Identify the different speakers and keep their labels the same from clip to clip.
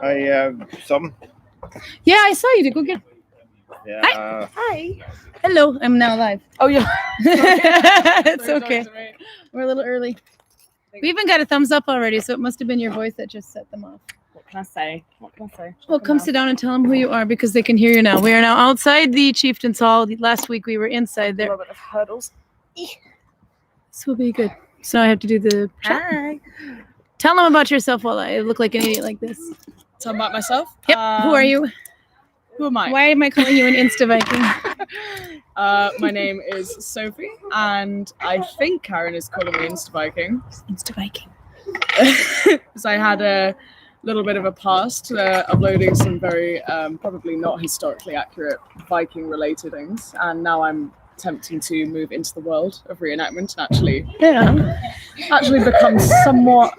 Speaker 1: I have some.
Speaker 2: Yeah, I saw you. To go get.
Speaker 1: Yeah.
Speaker 2: Hi. Hello. I'm now live.
Speaker 3: Oh yeah.
Speaker 2: It's okay. We're a little early. We even got a thumbs up already, so it must have been your voice that just set them off.
Speaker 3: What can I say?
Speaker 2: Well, come sit down and tell them who you are because they can hear you now. We are now outside the Chieftain's Hall. Last week we were inside there.
Speaker 3: A little bit of hurdles.
Speaker 2: This will be good. So now I have to do the chat.
Speaker 3: Hi.
Speaker 2: Tell them about yourself while I look like an idiot like this.
Speaker 3: Tell about myself.
Speaker 2: Yep. Who are you?
Speaker 3: Who am I?
Speaker 2: Why am I calling you an InstaViking?
Speaker 3: My name is Sofie, and I think Karin is calling me InstaViking.
Speaker 2: InstaViking.
Speaker 3: Because I had a little bit of a past uploading some very probably not historically accurate Viking-related things, and now I'm attempting to move into the world of reenactment and actually become somewhat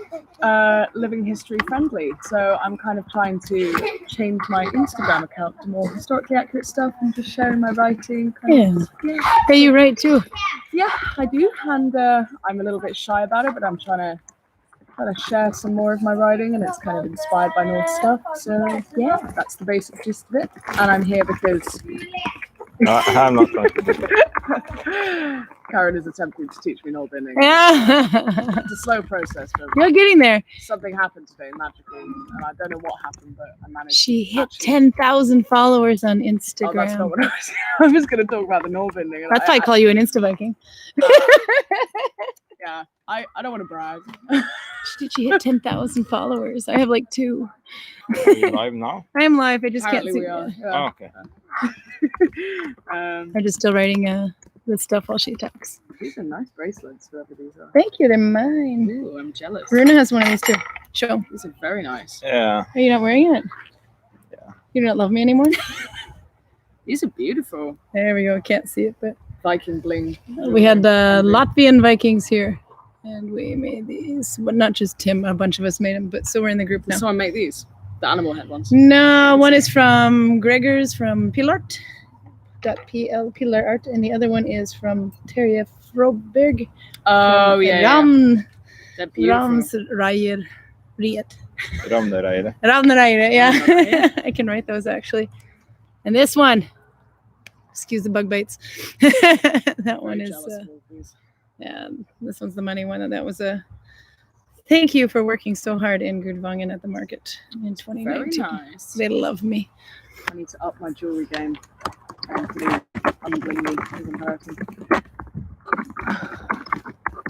Speaker 3: living history friendly. So I'm kind of trying to change my Instagram account to more historically accurate stuff and just sharing my writing.
Speaker 2: Hey, you write too?
Speaker 3: Yeah, I do, and I'm a little bit shy about it, but I'm trying to share some more of my writing, and it's kind of inspired by Norse stuff. So yeah, that's the basic gist of it. And I'm here because
Speaker 1: I'm not going to do it.
Speaker 3: Karin is attempting to teach me Nalbinding.
Speaker 2: Yeah.
Speaker 3: It's a slow process, but
Speaker 2: You're getting there.
Speaker 3: something happened today magically, and I don't know what happened, but I managed.
Speaker 2: She hit 10,000 followers on Instagram.
Speaker 3: Oh, that's not what I was. I was going to talk about the Nalbinding.
Speaker 2: That's why I call you an InstaViking.
Speaker 3: Yeah, I don't want to brag.
Speaker 2: She hit 10,000 followers. I have like 2.
Speaker 1: Are you live now?
Speaker 2: I am live. I just
Speaker 3: Apparently
Speaker 2: can't see.
Speaker 3: we are.
Speaker 1: Oh, okay.
Speaker 2: I'm just still writing the stuff while she talks.
Speaker 3: These are nice bracelets, whoever these are.
Speaker 2: Thank you. They're mine.
Speaker 3: Ooh, I'm jealous.
Speaker 2: Runa has one of these too. Show.
Speaker 3: These are very nice.
Speaker 1: Yeah.
Speaker 2: Are you not wearing it?
Speaker 1: Yeah.
Speaker 2: You don't love me anymore?
Speaker 3: These are beautiful.
Speaker 2: There we go. Can't see it, but
Speaker 3: Viking bling.
Speaker 2: we had the Latvian Vikings here, and we made these. But not just Tim. A bunch of us made them. But so we're in the group now.
Speaker 3: Did someone make these? The animal head ones?
Speaker 2: No, one is from Gregor's from Pilart.pl, Pilar Art, and the other one is from Terje Froberg.
Speaker 3: Oh, yeah. They're beautiful.
Speaker 2: Ramsreyer.
Speaker 1: Ramnereide.
Speaker 2: Ramnereide, yeah. I can write those actually. And this one, excuse the bug bites. That one is, yeah, this one's the money one. That was a thank you for working so hard in Gudvangen at the market in 2019.
Speaker 3: Very nice.
Speaker 2: They love me.
Speaker 3: I need to up my jewelry game. Hopefully, unblingy isn't hurting.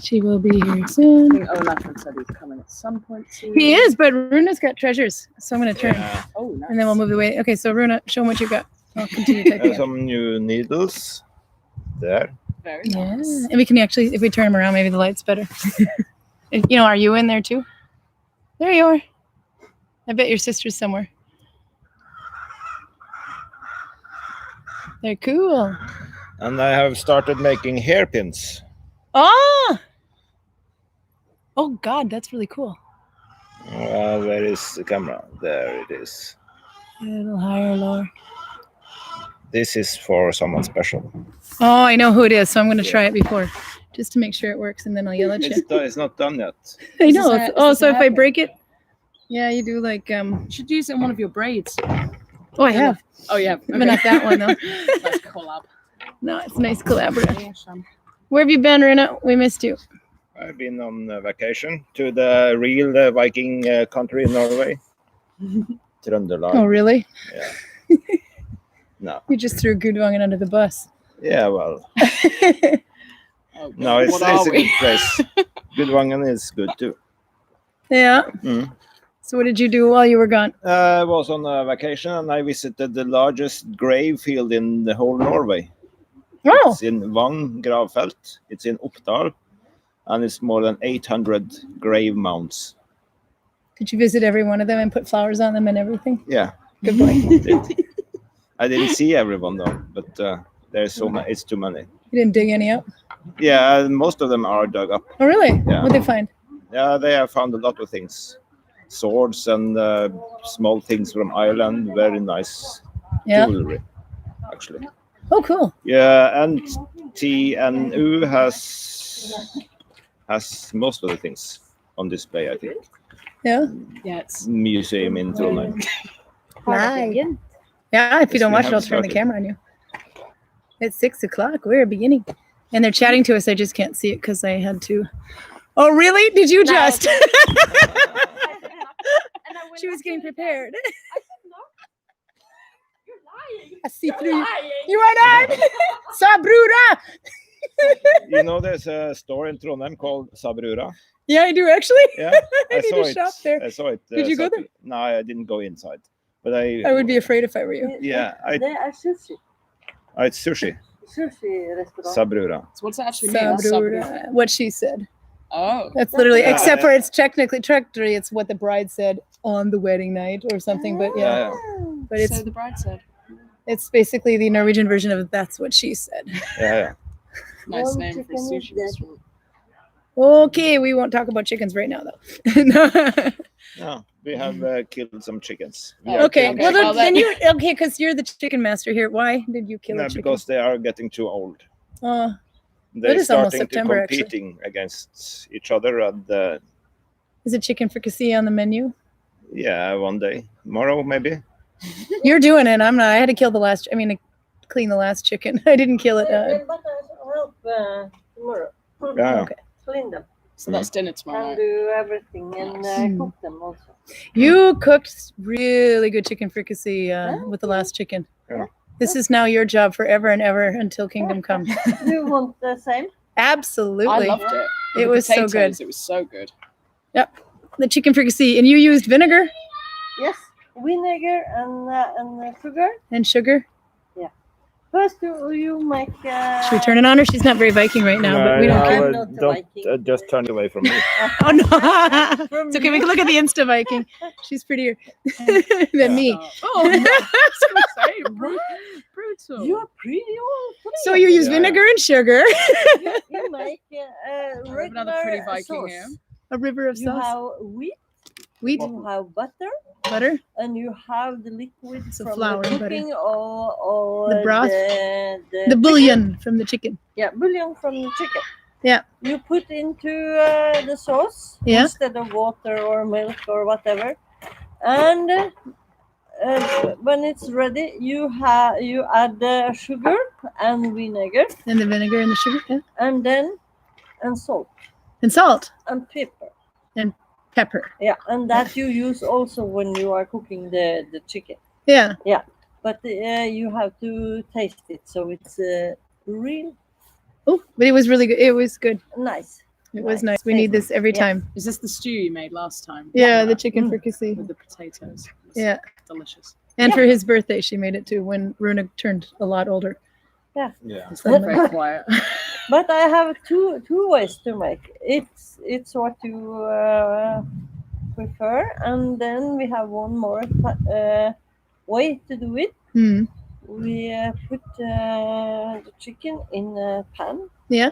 Speaker 2: She will be here
Speaker 3: I
Speaker 2: soon.
Speaker 3: think Olafur said he's coming at some point soon.
Speaker 2: He is, but Runa's got treasures. So I'm going to turn.
Speaker 1: Yeah.
Speaker 3: Oh, nice.
Speaker 2: And then we'll move away. Okay, so Runa, show them what you got. I'll continue typing.
Speaker 1: Some new needles there.
Speaker 3: Very
Speaker 2: Yeah.
Speaker 3: nice.
Speaker 2: And we can actually, if we turn them around, maybe the light's better. You know, are you in there too? There you are. I bet your sister's somewhere. They're cool.
Speaker 1: And I have started making hairpins.
Speaker 2: Oh! Oh, God, that's really cool.
Speaker 1: Where is the camera? There it is.
Speaker 2: A little higher, lower.
Speaker 1: This is for someone special.
Speaker 2: Oh, I know who it is, so I'm going to try it before, just to make sure it works, and then I'll yell at you.
Speaker 1: It's not done yet.
Speaker 2: I know.
Speaker 3: Is this
Speaker 2: Oh,
Speaker 3: this
Speaker 2: so
Speaker 3: a
Speaker 2: if I
Speaker 3: hairpin?
Speaker 2: break it, yeah, you do like
Speaker 3: You should use it in one of your braids.
Speaker 2: Oh, I have.
Speaker 3: Oh, yeah.
Speaker 2: But not that one though.
Speaker 3: Let's collab.
Speaker 2: No, it's a nice collaborative.
Speaker 3: Yeah, Sham.
Speaker 2: Where have you been, Runa? We missed you.
Speaker 1: I've been on vacation to the real Viking country in Norway. Trøndelag.
Speaker 2: Oh, really?
Speaker 1: Yeah. No.
Speaker 2: You just threw Gudvangen under the bus.
Speaker 1: Yeah, well.
Speaker 3: Oh,
Speaker 1: No, it's
Speaker 3: what
Speaker 1: a
Speaker 3: are
Speaker 1: good
Speaker 3: we?
Speaker 1: place. Gudvangen is good too.
Speaker 2: Yeah.
Speaker 1: Mm.
Speaker 2: So what did you do while you were gone?
Speaker 1: I was on a vacation and I visited the largest grave field in the whole Norway.
Speaker 2: Oh,
Speaker 1: It's in Vang gravfelt. It's in Oppdal, and it's more than 800 grave mounds.
Speaker 2: did you visit every one of them and put flowers on them and everything?
Speaker 1: Yeah,
Speaker 2: Good boy.
Speaker 1: I didn't see everyone though, but there's so many. It's too many.
Speaker 2: You didn't dig any up?
Speaker 1: Yeah, most of them are dug up.
Speaker 2: Oh, really?
Speaker 1: Yeah.
Speaker 2: What'd they find?
Speaker 1: Yeah, they have found a lot of things, swords and small things from Ireland. Very nice
Speaker 2: Yeah.
Speaker 1: jewelry, actually.
Speaker 2: Oh, cool.
Speaker 1: Yeah, and TNU has most of the things on display, I think.
Speaker 2: Yeah.
Speaker 3: Yeah, it's
Speaker 1: museum in Trondheim.
Speaker 2: Live. Yeah, if you don't
Speaker 1: We
Speaker 2: watch it,
Speaker 1: have
Speaker 2: I'll turn the
Speaker 1: started.
Speaker 2: camera on you. It's 6 o'clock. We're beginning. And they're chatting to us. I just can't see it because I had to. Oh, really? Did you just? She was getting prepared. I see through you. You are not. Sabrura.
Speaker 1: You know, there's a store in Trondheim called Sabrura.
Speaker 2: Yeah, I do actually.
Speaker 1: Yeah,
Speaker 2: I
Speaker 1: I
Speaker 2: need
Speaker 1: saw
Speaker 2: to
Speaker 1: it.
Speaker 2: shop there.
Speaker 1: I saw it.
Speaker 2: Did you go there?
Speaker 1: No, I didn't go inside. But I
Speaker 2: I would be afraid if I were you.
Speaker 1: yeah,
Speaker 4: Det är sushi.
Speaker 1: it's sushi.
Speaker 4: Sushi-restaurant.
Speaker 1: Sabrura.
Speaker 3: so what's that actually mean?
Speaker 2: Sabrura. What she said.
Speaker 3: Oh,
Speaker 2: That's literally,
Speaker 1: Yeah.
Speaker 2: except for it's technically it's what the bride said on the wedding night or something. But yeah, but it's
Speaker 3: so the bride said.
Speaker 2: it's basically the Norwegian version of that's what she said.
Speaker 1: Yeah.
Speaker 3: Nice
Speaker 4: One
Speaker 3: name for a
Speaker 4: chicken is
Speaker 3: sushi
Speaker 4: dead.
Speaker 3: restaurant.
Speaker 2: Okay, we won't talk about chickens right now though. No.
Speaker 1: No, we have killed some chickens. We are
Speaker 2: Okay,
Speaker 1: killing
Speaker 2: well
Speaker 3: Well,
Speaker 2: then
Speaker 3: then-
Speaker 2: you okay because you're the chicken master here. Why did you kill
Speaker 1: no,
Speaker 2: a chicken?
Speaker 1: because they are getting too old.
Speaker 2: That
Speaker 1: They're
Speaker 2: is almost
Speaker 1: starting to
Speaker 2: September, actually.
Speaker 1: competing against each other, and
Speaker 2: Is it chicken fricassee on the menu?
Speaker 1: yeah, one day, tomorrow maybe.
Speaker 2: You're doing it. I'm not. I had to kill the last. I mean, clean the last chicken. I didn't kill it.
Speaker 4: But I help tomorrow.
Speaker 1: Yeah.
Speaker 2: Okay.
Speaker 4: Clean them
Speaker 3: So that's dinner tomorrow
Speaker 4: and
Speaker 3: night.
Speaker 4: do everything and
Speaker 2: Nice.
Speaker 4: cook them also.
Speaker 2: You cooked really good chicken fricassee with the last chicken.
Speaker 1: Yeah.
Speaker 2: This is now your job forever and ever until kingdom come.
Speaker 4: Do you want the same?
Speaker 2: Absolutely.
Speaker 3: I loved it.
Speaker 2: It
Speaker 3: The
Speaker 2: was so good.
Speaker 3: potatoes, It was so good.
Speaker 2: The chicken fricassee. And you used vinegar
Speaker 4: Yes. Vinegar and sugar.
Speaker 2: and sugar.
Speaker 4: First, you make.
Speaker 2: Should we turn it on her? She's not very Viking right now, but we don't
Speaker 4: no,
Speaker 2: care.
Speaker 4: I'm not a
Speaker 1: don't
Speaker 4: Viking.
Speaker 1: just turn away from me.
Speaker 2: Oh no. It's okay. We can look at the InstaViking. She's prettier than me.
Speaker 3: Oh, I was going to say, brutal.
Speaker 4: You're pretty old.
Speaker 2: So you use
Speaker 1: Yeah.
Speaker 2: vinegar and sugar.
Speaker 4: You make
Speaker 3: Another pretty
Speaker 4: regular
Speaker 3: Viking
Speaker 4: sauce.
Speaker 3: here.
Speaker 2: A river of
Speaker 4: You
Speaker 2: sauce.
Speaker 4: have wheat,
Speaker 2: Wheat,
Speaker 4: you have butter,
Speaker 2: butter.
Speaker 4: and you have the liquid
Speaker 2: It's a
Speaker 4: from
Speaker 2: flour
Speaker 4: the
Speaker 2: and butter.
Speaker 4: cooking or
Speaker 2: The broth?
Speaker 4: the
Speaker 2: The bouillon from the chicken.
Speaker 4: Yeah, bouillon from the chicken.
Speaker 2: Yeah.
Speaker 4: You put into the sauce
Speaker 2: Yeah.
Speaker 4: instead of water or milk or whatever, and when it's ready, you add sugar and vinegar,
Speaker 2: And the vinegar and the sugar. Yeah.
Speaker 4: and salt
Speaker 2: And salt.
Speaker 4: and pepper.
Speaker 2: Pepper.
Speaker 4: Yeah, and that you use also when you are cooking the chicken.
Speaker 2: Yeah.
Speaker 4: But you have to taste it, so it's real
Speaker 2: Oh, but it was really good. It was good.
Speaker 4: nice.
Speaker 2: It was
Speaker 4: Nice.
Speaker 2: nice. We need this every
Speaker 4: Yeah.
Speaker 2: time.
Speaker 3: Is this the stew you made last time?
Speaker 2: Yeah, the chicken fricassee.
Speaker 3: With the potatoes. It was
Speaker 2: Yeah.
Speaker 3: Delicious.
Speaker 2: And for his birthday, she made it too when Runa turned a lot older.
Speaker 1: Yeah.
Speaker 3: It's not very quiet.
Speaker 4: But I have two ways to make. It's what you prefer, and then we have one more way to do it.
Speaker 2: Hmm.
Speaker 4: We put the chicken in a pan.
Speaker 2: Yeah.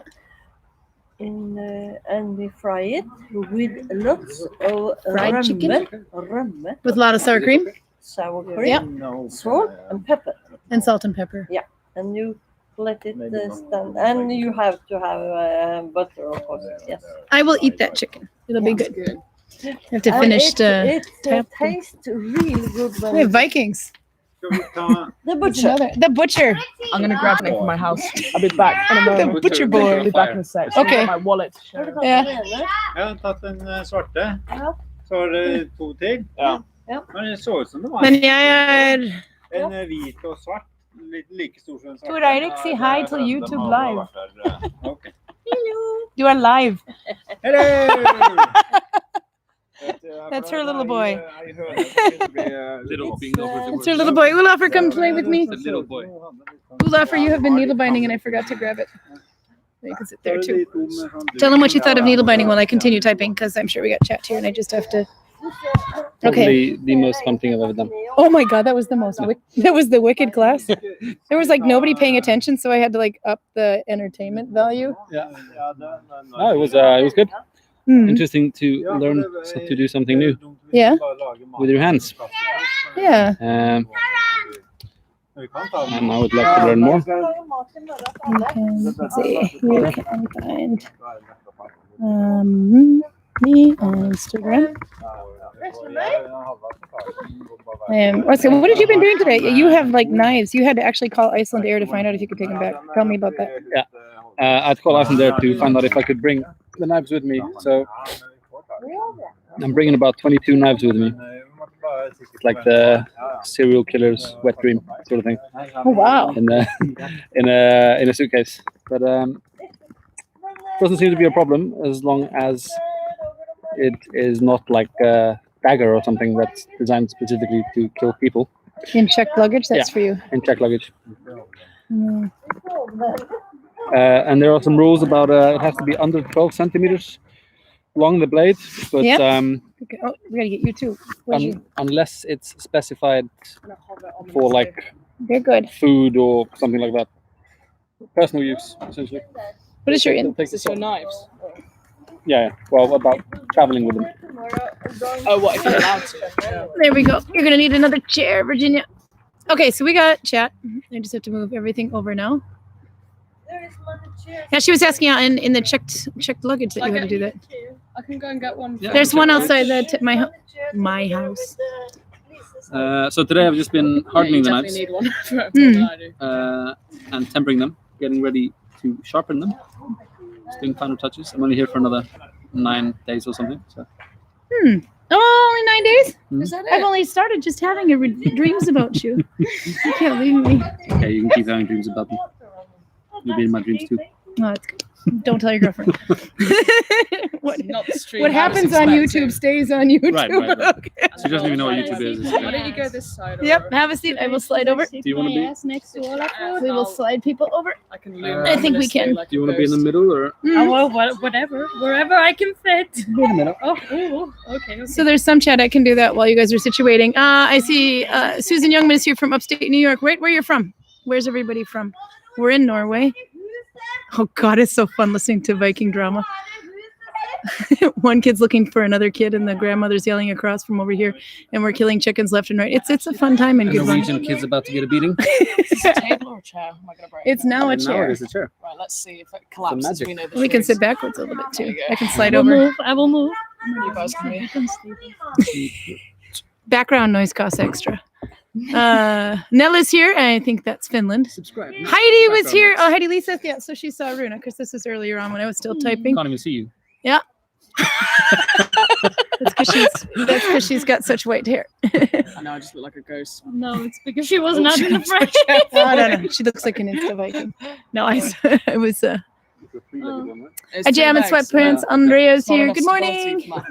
Speaker 4: And we fry it with lots of
Speaker 2: Fried chicken?
Speaker 4: rømme,
Speaker 2: With a lot of sour cream
Speaker 4: sour cream,
Speaker 2: Yeah.
Speaker 4: salt, and pepper.
Speaker 2: and salt and pepper.
Speaker 4: And you let it
Speaker 1: Maybe not
Speaker 4: stand. And you have to have butter, of course. Yes.
Speaker 2: I will eat that chicken. It'll be good.
Speaker 3: Good.
Speaker 2: I have to
Speaker 4: And
Speaker 2: finish
Speaker 4: it
Speaker 2: the
Speaker 4: tastes
Speaker 2: tap.
Speaker 4: really good when
Speaker 2: We have Vikings.
Speaker 4: the
Speaker 2: There's
Speaker 4: butcher.
Speaker 2: another. The butcher.
Speaker 3: I'm going to grab something from my house. I'll be back in a
Speaker 2: The
Speaker 3: moment.
Speaker 2: butcher boy.
Speaker 3: I'll be back in a sec. Just
Speaker 2: Okay.
Speaker 3: get my wallet.
Speaker 4: Har du tatt
Speaker 2: Ja.
Speaker 4: den ene?
Speaker 5: Jeg har tatt den svarte.
Speaker 4: Ja.
Speaker 5: Så var det to til.
Speaker 1: Ja.
Speaker 5: Men det så ut som det var
Speaker 2: Men jeg er
Speaker 5: en hvit og svart. Litt like stor som den svarte.
Speaker 2: Tor Eirik, si hi til
Speaker 1: De
Speaker 2: YouTube
Speaker 1: har
Speaker 2: live.
Speaker 1: vært der,
Speaker 5: Ok.
Speaker 2: You are live.
Speaker 5: Hello!
Speaker 2: That's her little boy.
Speaker 1: I heard it be,
Speaker 6: Little being
Speaker 2: It's her little boy. Olafur, come play with me.
Speaker 6: The little boy.
Speaker 2: Olafur, you have been needle binding and I forgot to grab it. You can sit there too. Tell him what you thought of needle binding while I continue typing because I'm sure we got chat here and I just have to. Okay.
Speaker 6: Probably the most fun thing I've ever done.
Speaker 2: Oh my God, that was the most. That was the wicked class. There was like nobody paying attention, so I had to like up the entertainment value.
Speaker 6: No, it was good.
Speaker 2: Hmm.
Speaker 6: Interesting to learn to do something new
Speaker 2: Yeah.
Speaker 6: with your hands.
Speaker 2: Yeah.
Speaker 6: And I would like to learn more.
Speaker 2: Let's see. You can find me on Instagram. So what have you been doing today? You have like knives. You had to actually call Iceland Air to find out if you could take them back. Tell me about that.
Speaker 6: I'd call Iceland there to find out if I could bring the knives with me. So I'm bringing about 22 knives with me. It's like the serial killer's wet dream sort of thing.
Speaker 2: Oh wow!
Speaker 6: In a suitcase, but doesn't seem to be a problem as long as it is not like a dagger or something that's designed specifically to kill people.
Speaker 2: In checked luggage, that's for you.
Speaker 6: In checked luggage. And there are some rules about it has to be under 12 centimeters along the blade, but
Speaker 2: we gotta get you too.
Speaker 6: Unless it's specified for like
Speaker 2: they're good
Speaker 6: food or something like that, personal use essentially.
Speaker 2: What is your
Speaker 3: Is this your knives?
Speaker 6: Yeah. Well, about traveling with them.
Speaker 3: Oh, what if you're allowed to?
Speaker 2: There we go. You're gonna need another chair, Virginia. Okay, so we got chat. I just have to move everything over now. Yeah, she was asking out in the checked luggage that you had to do that.
Speaker 3: I can go and get one.
Speaker 6: Yeah.
Speaker 2: There's one outside my house.
Speaker 6: So today I've just been hardening the knives
Speaker 3: Need one for what I do.
Speaker 6: and tempering them, getting ready to sharpen them. Just doing final touches. I'm only here for another 9 days or something. So.
Speaker 2: Oh, only 9 days?
Speaker 3: Is that
Speaker 2: I've
Speaker 3: it?
Speaker 2: only started just having dreams about you. You can't leave me.
Speaker 6: Okay, you can keep having dreams about me. You'll be in my dreams too.
Speaker 2: No, it's good. Don't tell your girlfriend. what
Speaker 3: Not the stream
Speaker 2: what
Speaker 3: I was
Speaker 2: happens on
Speaker 3: expecting.
Speaker 2: YouTube stays on YouTube.
Speaker 6: Right.
Speaker 2: Okay.
Speaker 6: She doesn't even know what YouTube is.
Speaker 3: Why don't you go this side?
Speaker 2: Yep,
Speaker 3: Or
Speaker 2: have a seat. I will slide over.
Speaker 6: Do you want to be?
Speaker 2: Next to Olafur. We will slide people over.
Speaker 3: I can loom
Speaker 2: I think we
Speaker 3: ominously
Speaker 2: can.
Speaker 3: like
Speaker 6: Do you
Speaker 3: a
Speaker 6: want to be in the
Speaker 3: ghost.
Speaker 6: middle or?
Speaker 7: Oh, well, whatever, wherever I can fit.
Speaker 6: Be in the middle.
Speaker 7: Oh, okay.
Speaker 2: So there's some chat. I can do that while you guys are situating. I see Susan Youngman is here from upstate New York. Right where you're from. Where's everybody from? We're in Norway. Oh God, it's so fun listening to Viking drama. One kid's looking for another kid, and the grandmother's yelling across from over here, and we're killing chickens left and right. It's a fun time in
Speaker 6: A
Speaker 2: Gudvangen.
Speaker 6: Norwegian kid's about to get a beating.
Speaker 3: Is this a table or a chair? Am I gonna break?
Speaker 2: It's now a
Speaker 6: And now
Speaker 2: chair.
Speaker 6: it is a chair.
Speaker 3: Right, let's see if it collapses.
Speaker 6: magic.
Speaker 3: We know the
Speaker 2: We can
Speaker 3: truth.
Speaker 2: sit backwards a little bit
Speaker 3: There
Speaker 2: too.
Speaker 3: you go.
Speaker 2: I can slide
Speaker 7: I will
Speaker 2: over.
Speaker 7: move. I will move.
Speaker 3: You guys can
Speaker 7: You
Speaker 3: move.
Speaker 7: can sleep.
Speaker 2: Background noise costs extra. Nella's here. I think that's Finland.
Speaker 6: Subscribe.
Speaker 2: Heidi was
Speaker 6: Background
Speaker 2: here.
Speaker 6: noise.
Speaker 2: Oh, Heidi Lisa. Yeah, so she saw Runa because this was earlier on when I was still typing.
Speaker 6: Can't even see you.
Speaker 2: That's because she's got such white hair.
Speaker 3: I know, I just look like a ghost.
Speaker 7: No, it's because she was not in the frame.
Speaker 2: I don't know. She looks like an InstaViking. No, I was.
Speaker 3: It's
Speaker 2: I jam in
Speaker 3: two legs,
Speaker 2: sweatpants.
Speaker 3: yeah.
Speaker 2: Andrea's
Speaker 3: It's not
Speaker 2: here.
Speaker 3: enough
Speaker 2: Good morning.
Speaker 3: stability for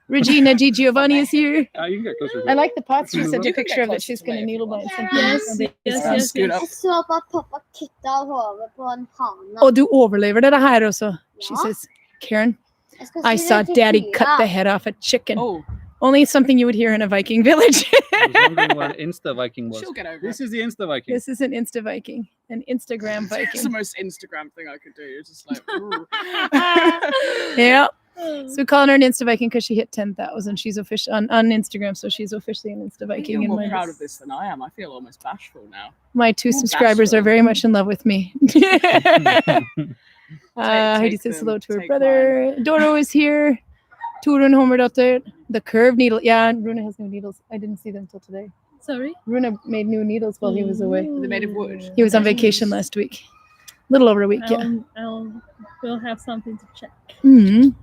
Speaker 2: Regina G. Giovanni is here.
Speaker 6: You can get closer.
Speaker 2: I like the pots. She
Speaker 6: You
Speaker 2: sent a
Speaker 3: can
Speaker 2: picture
Speaker 3: get
Speaker 2: of that
Speaker 3: close
Speaker 2: she's
Speaker 3: to
Speaker 2: going to
Speaker 3: me if
Speaker 2: needle
Speaker 3: you
Speaker 2: bind
Speaker 3: want.
Speaker 2: something.
Speaker 7: Yes,
Speaker 2: And
Speaker 7: yes.
Speaker 3: Scoot up.
Speaker 8: Jeg så på at pappa kutta hodet på en hane.
Speaker 2: Oh, du overlever det her også. She
Speaker 8: Ja.
Speaker 2: says, Karen,
Speaker 8: Jeg skal
Speaker 2: I
Speaker 8: si
Speaker 2: saw
Speaker 8: det til
Speaker 2: Daddy
Speaker 8: Tyra.
Speaker 2: cut the head off a chicken.
Speaker 3: Oh,
Speaker 2: Only something you would hear in a Viking village.
Speaker 6: I was wondering what an InstaViking was.
Speaker 3: she'll get over
Speaker 6: This
Speaker 3: it.
Speaker 6: is the InstaViking.
Speaker 2: This is an InstaViking, an Instagram
Speaker 3: It's the
Speaker 2: Viking.
Speaker 3: most Instagram thing I could do. It's just like, ooh.
Speaker 2: Yeah. So we're calling her an InstaViking because she hit 10,000. She's official on Instagram, so she's officially an
Speaker 3: I think
Speaker 2: InstaViking.
Speaker 3: you're
Speaker 2: And
Speaker 3: more
Speaker 2: my,
Speaker 3: proud of this than I am. I feel almost bashful now.
Speaker 2: my 2
Speaker 3: Ooh,
Speaker 2: subscribers are
Speaker 3: bachelor.
Speaker 2: very much in love with me. Heidi
Speaker 3: take
Speaker 2: says hello
Speaker 3: them,
Speaker 2: to her
Speaker 3: take
Speaker 2: brother. Doro is here. Torun Homerdotter. The curved needle. Yeah, Runa has new needles. I didn't see them until today.
Speaker 7: Sorry.
Speaker 2: Runa made new needles while he was away.
Speaker 3: They're made of wood.
Speaker 2: He was on vacation last week. Little over a week, yeah.
Speaker 7: We'll have something to check.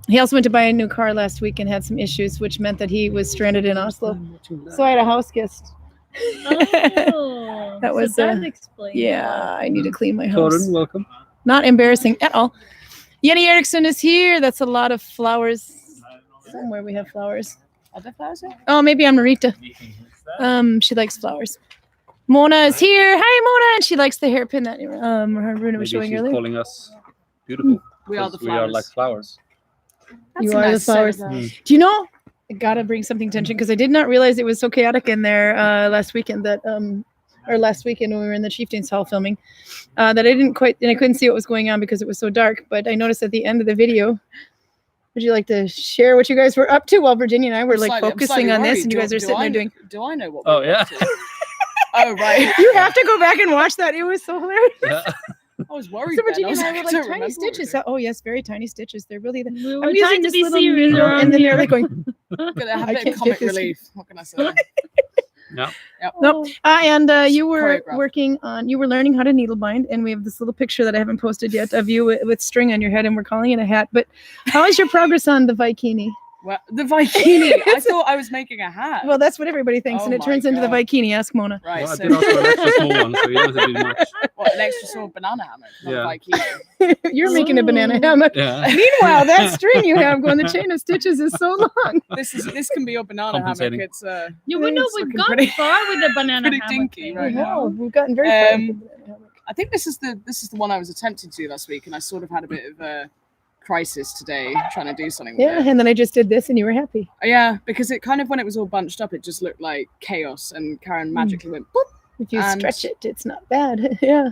Speaker 2: He also went to buy a new car last week and had some issues, which meant that he was stranded in Oslo. So I had a house guest.
Speaker 7: Oh,
Speaker 2: That was,
Speaker 7: so that explains.
Speaker 2: Yeah, I need to clean my house.
Speaker 6: Torun, welcome.
Speaker 2: Not embarrassing at all. Jenny Eriksson is here. That's a lot of flowers. Somewhere we have flowers.
Speaker 3: Are there flowers here?
Speaker 2: Oh, maybe on Marita. She likes flowers. Mona is here. Hi, Mona. And she likes the hairpin that her Runa
Speaker 6: Maybe
Speaker 2: was showing
Speaker 6: she's
Speaker 2: earlier.
Speaker 6: calling us beautiful.
Speaker 3: We are the
Speaker 6: because We are like
Speaker 3: flowers.
Speaker 6: flowers.
Speaker 2: You
Speaker 3: That's a
Speaker 2: are the
Speaker 3: nice
Speaker 2: flowers.
Speaker 3: set of,
Speaker 2: Do you know? I gotta bring something to attention because I did not realize it was so chaotic in there last weekend that or last weekend when we were in the Chieftains Hall filming that I didn't quite and I couldn't see what was going on because it was so dark. But I noticed at the end of the video. Would you like to share what you guys were up to while Virginia and I were
Speaker 3: I'm
Speaker 2: like
Speaker 3: slightly- I'm
Speaker 2: focusing
Speaker 3: slightly
Speaker 2: on this
Speaker 3: worried.
Speaker 2: and you guys are sitting there doing.
Speaker 3: Do I know what?
Speaker 6: Oh,
Speaker 3: we're
Speaker 6: yeah.
Speaker 3: up to? Oh right.
Speaker 2: You have to go back and watch that. It was so hilarious.
Speaker 6: Yeah.
Speaker 3: I was worried.
Speaker 2: So
Speaker 3: then.
Speaker 2: Virginia
Speaker 3: I was
Speaker 2: and I were
Speaker 3: I
Speaker 2: like
Speaker 3: don't
Speaker 2: tiny
Speaker 3: remember what
Speaker 2: stitches.
Speaker 3: we're
Speaker 2: Oh yes, very tiny stitches. They're really.
Speaker 7: We were
Speaker 2: I'm
Speaker 7: trying
Speaker 2: using
Speaker 7: to
Speaker 2: this
Speaker 7: be
Speaker 2: little
Speaker 7: serious
Speaker 2: needle,
Speaker 7: around
Speaker 2: and then they're
Speaker 7: here.
Speaker 2: like going.
Speaker 3: doing. Gonna have
Speaker 2: I
Speaker 3: a bit
Speaker 2: can't
Speaker 3: of comic
Speaker 2: get this.
Speaker 3: relief. What can I say?
Speaker 6: Yeah.
Speaker 2: Nope. And you were
Speaker 3: Choreographed.
Speaker 2: working on. You were learning how to needle bind, and we have this little picture that I haven't posted yet of you with string on your head, and we're calling it a hat. But how is your progress on the Vikini?
Speaker 3: Well, the Vikini. I thought I was making a hat.
Speaker 2: Well, that's what everybody thinks,
Speaker 3: Oh
Speaker 2: and it
Speaker 3: my
Speaker 2: turns into the
Speaker 3: God.
Speaker 2: Vikini. Ask Mona.
Speaker 3: Right.
Speaker 6: Well, I
Speaker 3: So
Speaker 6: did also an extra small one, so you don't have to do much.
Speaker 3: what, an extra small banana hammock, not
Speaker 6: Yeah.
Speaker 3: a Vikini.
Speaker 2: You're making a banana
Speaker 7: Ooh.
Speaker 2: hammock.
Speaker 6: Yeah.
Speaker 2: Meanwhile, that string you have going, the chain of stitches is so long.
Speaker 3: This can be your banana hammock.
Speaker 6: Compensating.
Speaker 3: It's
Speaker 7: You would know
Speaker 3: It's
Speaker 7: we've
Speaker 3: looking
Speaker 7: gone
Speaker 3: pretty-
Speaker 7: far with the banana
Speaker 3: pretty
Speaker 7: hammock
Speaker 3: dinky
Speaker 7: thing.
Speaker 3: right now.
Speaker 2: We've gotten very far. with
Speaker 3: Um,
Speaker 2: the banana hammock.
Speaker 3: I think this is the one I was attempting to do last week, and I sort of had a bit of a crisis today trying to do something with
Speaker 2: Yeah,
Speaker 3: it.
Speaker 2: and then I just did this, and you were happy.
Speaker 3: Yeah, because it kind of when it was all bunched up, it just looked like chaos, and Karin magically went boop.
Speaker 2: If you
Speaker 3: And-
Speaker 2: stretch it, it's not bad. Yeah,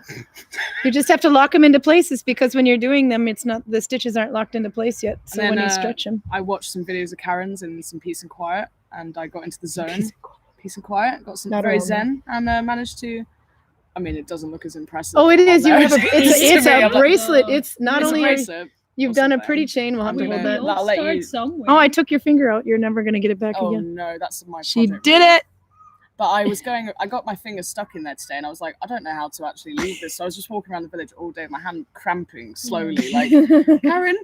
Speaker 2: you just have to lock them into places because when you're doing them, it's not the stitches aren't locked into place yet. So
Speaker 3: then,
Speaker 2: when you stretch them,
Speaker 3: I watched some videos of Karen's and some peace and quiet, and I got into the zone. Peace and quiet, got some
Speaker 2: Not
Speaker 3: very
Speaker 2: all,
Speaker 3: zen, and managed to. I mean, it doesn't look as impressive.
Speaker 2: oh, it
Speaker 3: on
Speaker 2: is. You
Speaker 3: there
Speaker 2: have a
Speaker 3: as it
Speaker 2: it's
Speaker 3: used to
Speaker 2: it's
Speaker 3: be.
Speaker 2: a
Speaker 3: I'm like,
Speaker 2: bracelet.
Speaker 7: oh.
Speaker 2: It's not
Speaker 3: it's a
Speaker 2: only
Speaker 3: bracelet.
Speaker 2: you've
Speaker 3: also
Speaker 2: done a
Speaker 3: there.
Speaker 2: pretty chain. We'll have to
Speaker 3: I'm
Speaker 2: hold
Speaker 3: gonna-
Speaker 2: that.
Speaker 7: We
Speaker 3: That'll
Speaker 7: all
Speaker 3: let
Speaker 7: start
Speaker 3: you-
Speaker 7: somewhere.
Speaker 2: Oh, I took your finger out. You're never gonna get it back
Speaker 3: Oh
Speaker 2: again.
Speaker 3: no, that's my.
Speaker 2: She
Speaker 3: project
Speaker 2: did
Speaker 3: really.
Speaker 2: it.
Speaker 3: But I got my finger stuck in there today, and I was like, I don't know how to actually leave this. So I was just walking around the village all day, with my hand cramping slowly, like, Karin,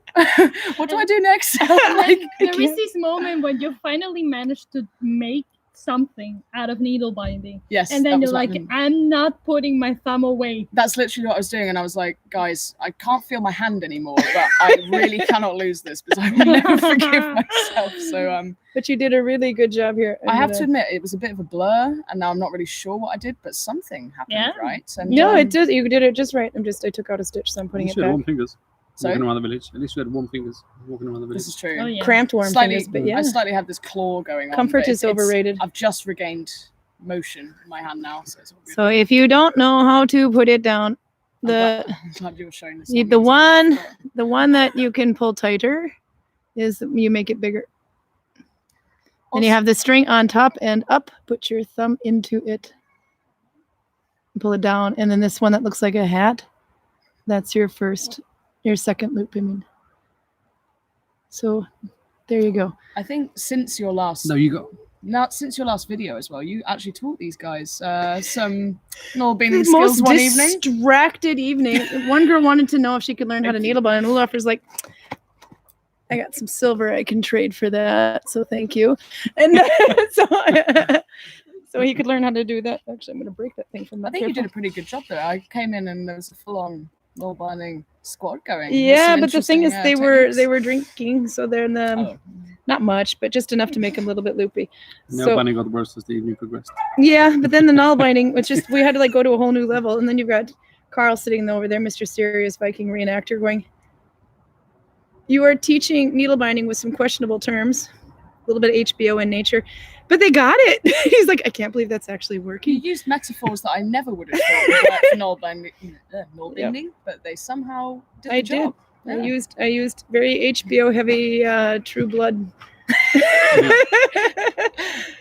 Speaker 3: what do I do next? Like,
Speaker 7: There is this moment when you finally manage to make something out of needle binding,
Speaker 3: yes,
Speaker 7: and
Speaker 3: that
Speaker 7: then
Speaker 3: was
Speaker 7: you're
Speaker 3: what
Speaker 7: like,
Speaker 3: happened.
Speaker 7: I'm not putting my thumb away.
Speaker 3: That's literally what I was doing, and I was like, guys, I can't feel my hand anymore, but I really cannot lose this because I will never forgive myself. So
Speaker 2: But you did a really good job here.
Speaker 3: I have to admit, it was a bit of a blur, and now I'm not really sure what I did, but something happened,
Speaker 7: Yeah.
Speaker 3: right? And,
Speaker 2: No, it did. You did it just right. I took out a stitch, so I'm
Speaker 6: At
Speaker 2: putting
Speaker 6: least
Speaker 2: it
Speaker 6: you had
Speaker 2: back.
Speaker 6: warm fingers
Speaker 3: Sorry?
Speaker 6: walking around the village. At least you had warm fingers walking around the village.
Speaker 3: This is true.
Speaker 7: Oh yeah.
Speaker 2: Cramped warm
Speaker 3: Slightly,
Speaker 2: fingers, but yeah,
Speaker 3: I slightly have this claw going on.
Speaker 2: comfort
Speaker 3: but
Speaker 2: is overrated.
Speaker 3: I've just regained motion in my hand now, so it's all good.
Speaker 2: So if you don't know how to put it down,
Speaker 3: I'm glad you were showing this.
Speaker 2: the
Speaker 3: on me,
Speaker 2: one-
Speaker 3: so-
Speaker 2: the one that you can pull tighter is you make it bigger. And you have the string on top and up. Put your thumb into it. Pull it down. And then this one that looks like a hat, that's your second loop, I mean. So there you go.
Speaker 3: I think since your last since your last video as well, you actually taught these guys some Nalbinding
Speaker 2: The
Speaker 3: skills
Speaker 2: most
Speaker 3: one evening.
Speaker 2: distracted evening. One girl wanted to know if she could learn how to needle bind, and Olafur's like, I got some silver I can trade for that, so thank you. And so he could learn how to do that. Actually, I'm going to break that thing from that.
Speaker 3: I think you did
Speaker 2: Careful.
Speaker 3: a pretty good job there. I came in and there was a full-on Nalbinding squad going.
Speaker 2: Yeah,
Speaker 3: Some
Speaker 2: but the thing is,
Speaker 3: interesting,
Speaker 2: they
Speaker 3: techniques.
Speaker 2: were drinking, so they're in the
Speaker 3: Oh.
Speaker 2: not much, but just enough to make them a little bit loopy.
Speaker 6: No
Speaker 2: So
Speaker 6: bunny got worse as the evening progressed.
Speaker 2: yeah, but then the null binding, which just we had to like go to a whole new level, and then you've got Carl sitting over there, Mr. Serious Viking reenactor, going, "You are teaching needle binding with some questionable terms, a little bit HBO in nature, but they got it." He's like, "I can't believe that's actually
Speaker 3: You
Speaker 2: working."
Speaker 3: used metaphors that I never would have thought would work for Nalbinding, but they somehow did the
Speaker 2: I did.
Speaker 3: job.
Speaker 2: I used very HBO heavy True Blood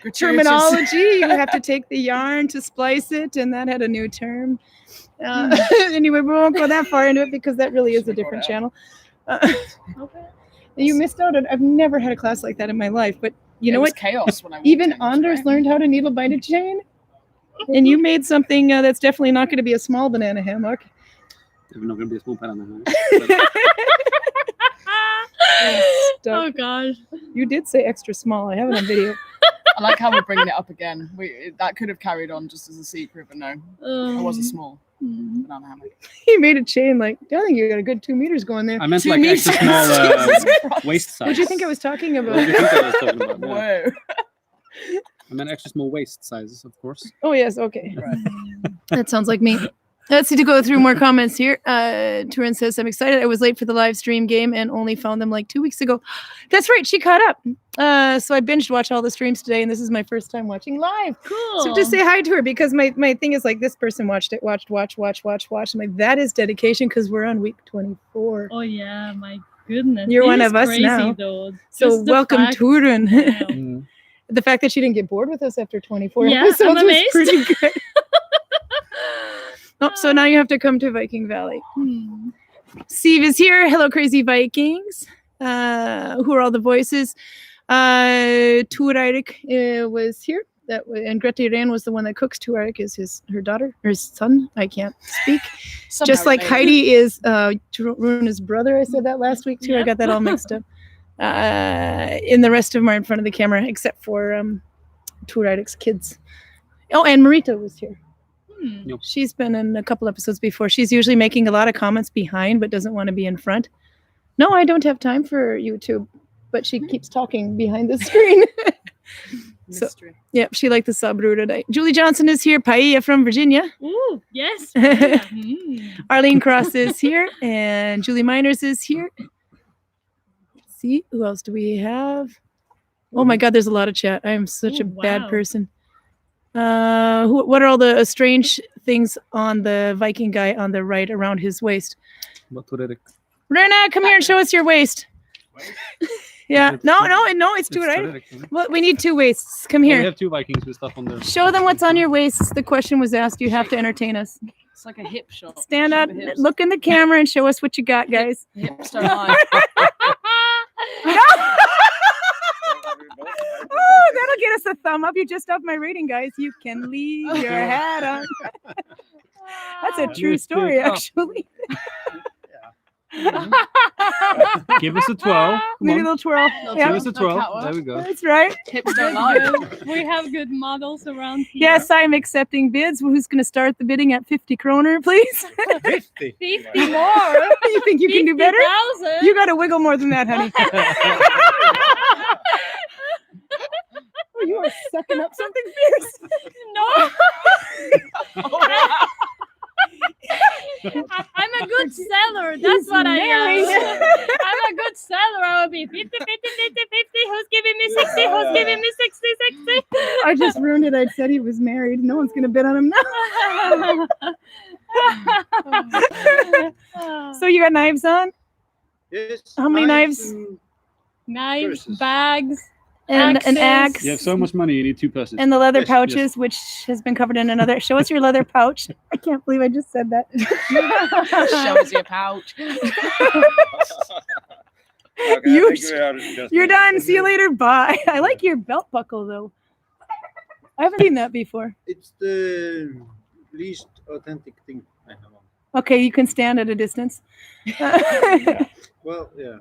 Speaker 3: Gratuitous.
Speaker 2: terminology. You have to take the yarn to splice it, and that had a new term. Anyway, we won't go that far into it because that really is a
Speaker 3: Should've
Speaker 2: different
Speaker 3: brought it
Speaker 2: channel. You missed out on. I've never had a class like that in my life, but you know
Speaker 3: It was
Speaker 2: what?
Speaker 3: chaos when I walked
Speaker 2: Even
Speaker 3: in, it was
Speaker 2: Anders
Speaker 3: great.
Speaker 2: learned how to needle bind a chain, and you made something that's definitely not going to be a small banana hammock.
Speaker 6: It's not going to be a small banana.
Speaker 7: Oh gosh.
Speaker 2: You did say extra small. I have it on video.
Speaker 3: I like how we're bringing it up again. That could have carried on just as a secret, but no, it was a small banana hammock.
Speaker 2: He made a chain like, I think you got a good 2 meters going there.
Speaker 6: I meant
Speaker 3: 2
Speaker 6: like extra
Speaker 3: meters.
Speaker 6: small
Speaker 3: Jesus Christ.
Speaker 6: waist size.
Speaker 2: What do you think I was talking
Speaker 6: What do
Speaker 2: about?
Speaker 6: you think I was talking about? Yeah.
Speaker 3: Whoa.
Speaker 6: I meant extra small waist sizes, of course.
Speaker 2: Oh yes, okay.
Speaker 3: Right.
Speaker 2: That sounds like me. Let's see to go through more comments here. Turin says, I'm excited. I was late for the live stream game and only found them like 2 weeks ago. That's right. She caught up. So I binged watch all the streams today, and this is my first time watching live.
Speaker 7: Cool.
Speaker 2: So just say hi to her because my thing is like this person watched it, watch. I'm like, that is dedication because we're on week 24.
Speaker 7: Oh yeah, my goodness.
Speaker 2: You're
Speaker 7: This
Speaker 2: one
Speaker 7: is
Speaker 2: of us
Speaker 7: crazy,
Speaker 2: now.
Speaker 7: Though.
Speaker 2: So
Speaker 7: Just the
Speaker 2: welcome,
Speaker 7: fact-
Speaker 2: Turin.
Speaker 7: Wow.
Speaker 2: The fact that she didn't get bored with us after 24
Speaker 7: Yeah,
Speaker 2: episodes
Speaker 7: I'm
Speaker 2: was
Speaker 7: amazed.
Speaker 2: pretty good. Oh, so now you have to come to Viking Valley. Steve is here. Hello, Crazy Vikings. Who are all the voices? Tuarik was here. And Grete Ran was the one that cooks. Tuarik is her daughter, or his son. I can't speak.
Speaker 3: Somehow
Speaker 2: Just like
Speaker 3: related.
Speaker 2: Heidi is Runa's brother. I said that last week too. I got that all mixed up. And the rest of them are in front of the camera, except for Tuarik's kids. Oh, and Marita was here.
Speaker 6: Yep.
Speaker 2: She's been in a couple episodes before. She's usually making a lot of comments behind, but doesn't want to be in front. No, I don't have time for YouTube, but she keeps talking behind the screen. So,
Speaker 3: Mystery.
Speaker 2: yeah, she liked the sub-brew today. Julie Johnson is here. Paella from Virginia.
Speaker 7: Ooh, yes. Mm.
Speaker 2: Arlene Cross is here, and Julie Miners is here. Let's see, who else do we have? Oh my God, there's a lot of chat. I am such
Speaker 7: Oh,
Speaker 2: a bad
Speaker 7: wow.
Speaker 2: person. What are all the strange things on the Viking guy on the right around his waist?
Speaker 6: What would it?
Speaker 2: Rena, come here and show us your waist. Yeah, no, it's two right.
Speaker 6: Toredic, isn't it?
Speaker 2: Well, we need two waists. Come
Speaker 6: Oh, we
Speaker 2: here.
Speaker 6: have 2 Vikings with stuff on there.
Speaker 2: Show them what's on your waist. The question was asked. You have to entertain us.
Speaker 3: It's like a hip shot.
Speaker 2: Stand
Speaker 3: Show
Speaker 2: up,
Speaker 3: the hips.
Speaker 2: look in the camera, and show us what you got, guys.
Speaker 3: Hips don't lie.
Speaker 2: Oh, that'll get us a thumb up. You just upped my rating, guys. You can leave your hat on. That's a true story, actually.
Speaker 6: Give us a 12. Come
Speaker 2: Maybe a
Speaker 6: on.
Speaker 2: little twirl.
Speaker 6: Give
Speaker 2: Yeah,
Speaker 6: us a
Speaker 3: No
Speaker 6: 12.
Speaker 3: catwalk.
Speaker 6: There we go.
Speaker 2: that's right.
Speaker 3: Hips don't lie.
Speaker 7: We have good models around here.
Speaker 2: Yes, I'm accepting bids. Who's going to start the bidding at 50 kroner, please?
Speaker 1: 50.
Speaker 7: 50 more.
Speaker 2: You think you can do better?
Speaker 7: 50,000.
Speaker 2: You got to wiggle more than that, honey. Oh, you are sucking up something fierce.
Speaker 7: No. I'm a good seller. That's
Speaker 2: He's
Speaker 7: what I
Speaker 2: married.
Speaker 7: am. I'm a good seller. I will be 50, 50, 50, 50. Who's giving me 60? Who's giving me 60, 60?
Speaker 2: I just ruined it. I said he was married. No one's going to bid on him now. So you got knives on?
Speaker 5: Yes.
Speaker 2: How many knives?
Speaker 5: and
Speaker 7: Knives,
Speaker 5: Purses.
Speaker 7: bags,
Speaker 2: And an
Speaker 7: axes.
Speaker 2: axe.
Speaker 6: You have so much money, you need 2 purses.
Speaker 2: And the leather
Speaker 5: Yes,
Speaker 2: pouches, which has been covered in another. Show us your leather pouch. I can't believe I just said that.
Speaker 3: Show us your pouch.
Speaker 1: Okay,
Speaker 2: You-
Speaker 1: I think we are just-
Speaker 2: You're done. See you later. Bye. I like your belt buckle, though. I haven't seen that before.
Speaker 5: It's the least authentic thing I have on.
Speaker 2: Okay, you can stand at a distance.
Speaker 5: Well, yeah.